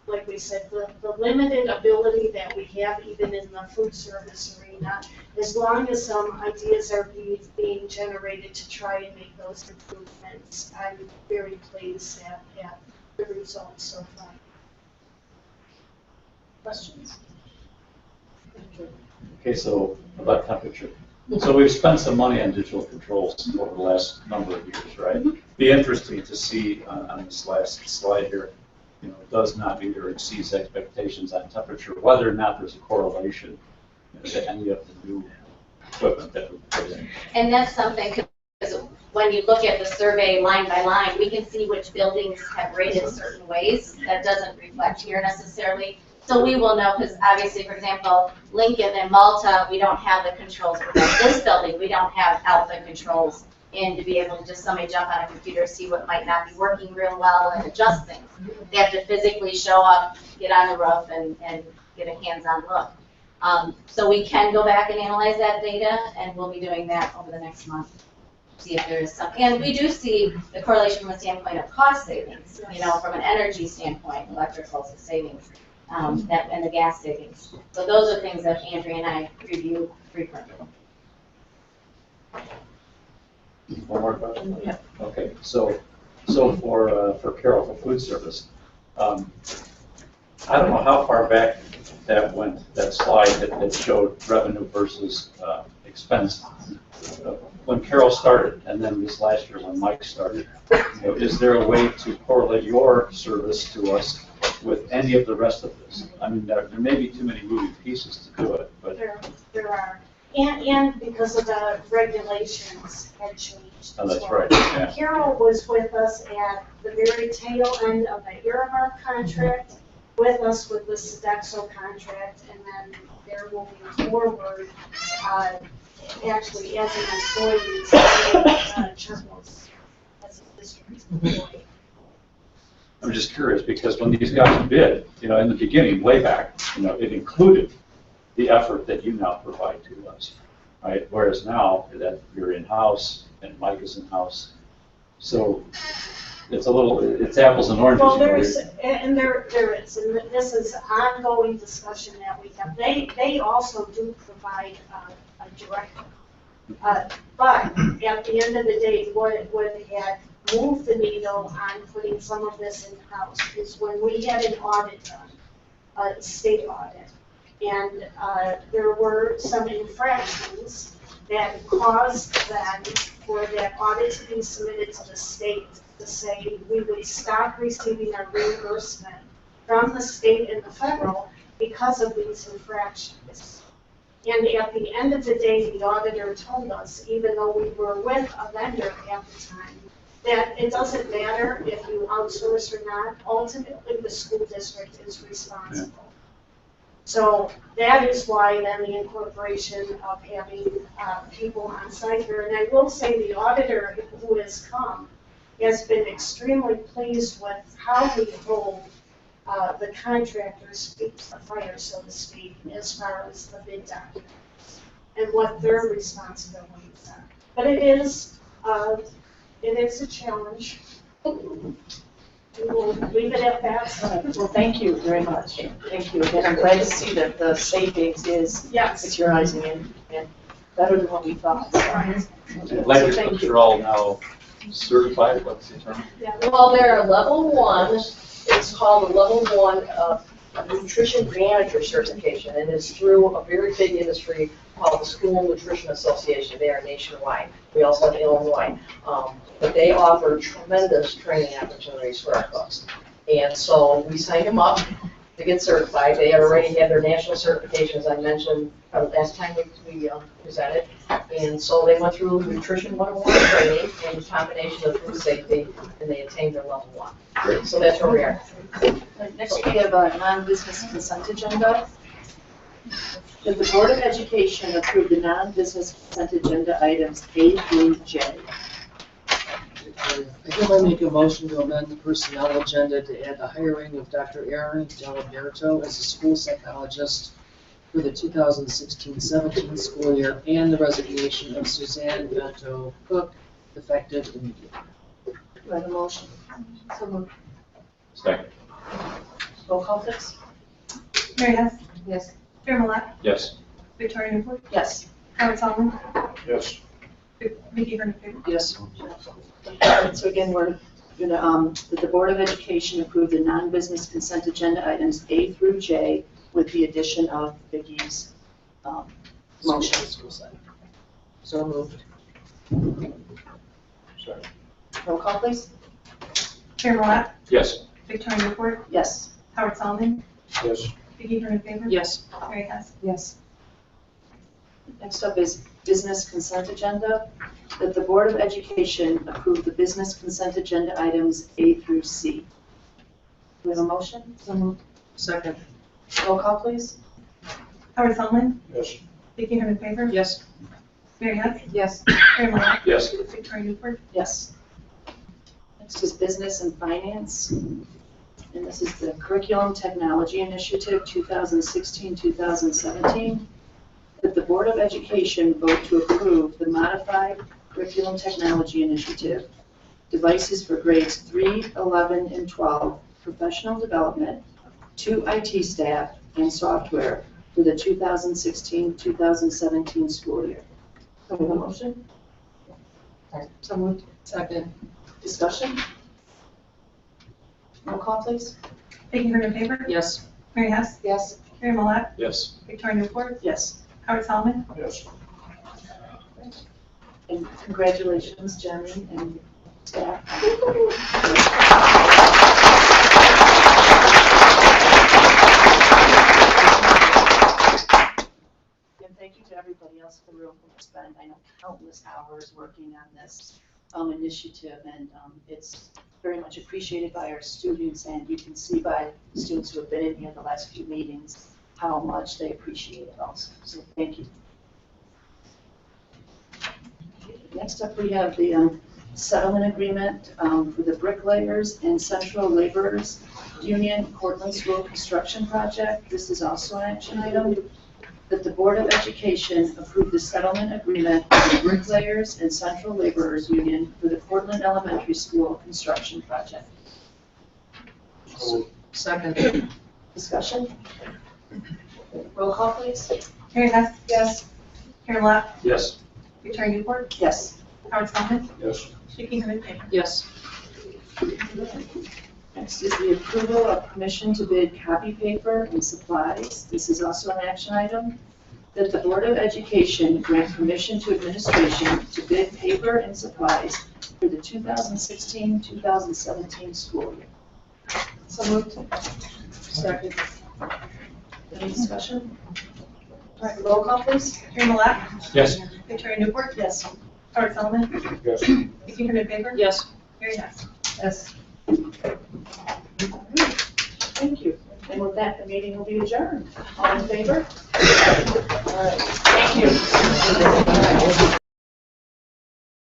like we said, the limited ability that we have even in the food service arena, as long as some ideas are being generated to try and make those improvements, I'm very pleased at the results so far. Questions? Okay, so about temperature. So we've spent some money on digital controls over the last number of years, right? Be interesting to see on this last slide here, you know, it does not meet or exceeds expectations on temperature, whether or not there's a correlation, you know, to any of the new equipment that we put in. And that's something, because when you look at the survey line by line, we can see which buildings have rated certain ways. That doesn't reflect here necessarily. So we will know, because obviously, for example, Lincoln and Malta, we don't have the controls. But this building, we don't have alpha controls in to be able to just somebody jump on a computer, see what might not be working real well and adjust things. They have to physically show up, get on the roof, and get a hands-on look. So we can go back and analyze that data, and we'll be doing that over the next month. See if there is some, and we do see the correlation from a standpoint of cost savings, you know, from an energy standpoint, electrical savings. And the gas savings. So those are things that Andrea and I review frequently. One more question? Yeah. Okay, so for Carol, for food service, I don't know how far back that went, that slide that showed revenue versus expense. When Carol started, and then this last year when Mike started, you know, is there a way to correlate your service to us with any of the rest of this? I mean, there may be too many moving pieces to do it, but there are, and because of the regulations had changed. oh, that's right. Yeah. Carol was with us at the very tail end of the Aramark contract, with us with the Sodexo contract, and then they're moving forward, actually as an employee, Charles as a district employee. I'm just curious, because when these guys bid, you know, in the beginning, way back, you know, it included the effort that you now provide to us, right? Whereas now that you're in-house and Mike is in-house, so it's a little, it's apples and oranges. Well, there is, and there is, and this is ongoing discussion that we have. They also do provide a director. But at the end of the day, what had moved the needle on putting some of this in-house is when we had an audit done, a state audit, and there were some infractions that caused then for that audit to be submitted to the state to say we would stop receiving our reimbursement from the state and the federal because of these infractions. And at the end of the day, the auditor told us, even though we were with a vendor at the time, that it doesn't matter if you outsource or not, ultimately the school district is responsible. Yeah. So that is why then the incorporation of having people on site here. And I will say the auditor who has come has been extremely pleased with how we hold the contractors' feet to the fire, so to speak, as far as the bid documents and what their responsibilities are. But it is a challenge. We'll leave it at that. Well, thank you very much. Thank you. And I'm glad to see that the savings is materializing and better than what we thought. Electric books are all now certified, what's the term? Well, they're level 1. It's called a level 1 nutrition manager certification, and it's through a very big industry called the School Nutrition Association. They are nationwide. We also have Illinois. But they offer tremendous training opportunities for our cooks. And so we signed them up to get certified. They already had their national certifications, I mentioned last time we presented. And so they went through Nutrition 101 training and a combination of food safety, and they attained their level 1. So that's where we are. Next, we have a non-business consent agenda. That the Board of Education approve the non-business consent agenda items A through J. I hereby make a motion to amend the personnel agenda to add the hiring of Dr. Aaron Delaberto as a school psychologist for the 2016-17 school year and the resignation of Suzanne Bento Cook effective immediately. Do I have a motion? So moved. Second. Roll call, please. Mary Hess, Yes. Chair Millet, Yes. Victoria Newport, Yes. Howard Solomon, Yes. Vicki Hernandez. Yes. So again, we're gonna, that the Board of Education approve the non-business consent agenda items A through J with the addition of Vicki's, motion. So moved. Sorry. Roll call, please. Chair Millet, Yes. Victoria Newport, Yes. Howard Solomon, Yes. Vicki Hernandez. Yes. Mary Hess. Yes. Next up is business consent agenda. That the Board of Education approve the business consent agenda items A through C. Do we have a motion? So moved. Second. Roll call, please. Howard Solomon, Yes. Vicki Hernandez. Yes. Mary Hess, Yes. Chair Millet, Yes. Victoria Newport. Yes. Next is business and finance. And this is the Curriculum Technology Initiative 2016-2017. That the Board of Education vote to approve the modified Curriculum Technology Initiative, devices for grades 3, 11, and 12, professional development, 2 IT staff, and software for the 2016-2017 school year. Do we have a motion? So moved. Second. Discussion? Roll call, please. Vicki Hernandez. Yes. Mary Hess, Yes. Chair Millet, Yes. Victoria Newport, Yes. Howard Solomon. Yes. And congratulations, Jenny and staff. And thank you to everybody else in the room who spent, I know, countless hours working on this initiative, and it's very much appreciated by our students, and you can see by students who have been in here the last few meetings how much they appreciate it also. So thank you. Next up, we have the settlement agreement for the bricklayers and central laborers union Cortland School construction project. This is also an action item. That the Board of Education approve the settlement agreement with the bricklayers and central laborers union for the Cortland Elementary School construction project. Second. Discussion? Roll call, please. Mary Hess, Yes. Chair Millet, Yes. Victoria Newport, Yes. Howard Solomon, Yes. Vicki Hernandez. Yes. Next is the approval of permission to bid copy paper and supplies. This is also an action item. That the Board of Education grant permission to administration to bid paper and supplies for the 2016-2017 school year. So moved. Second. Any discussion? All right, roll call, please. Chair Millet, Yes. Victoria Newport, Yes. Howard Solomon, Yes. Vicki Hernandez. Yes. Mary Hess. Yes. Thank you. And with that, the meeting will be adjourned. All in favor? All right. Thank you.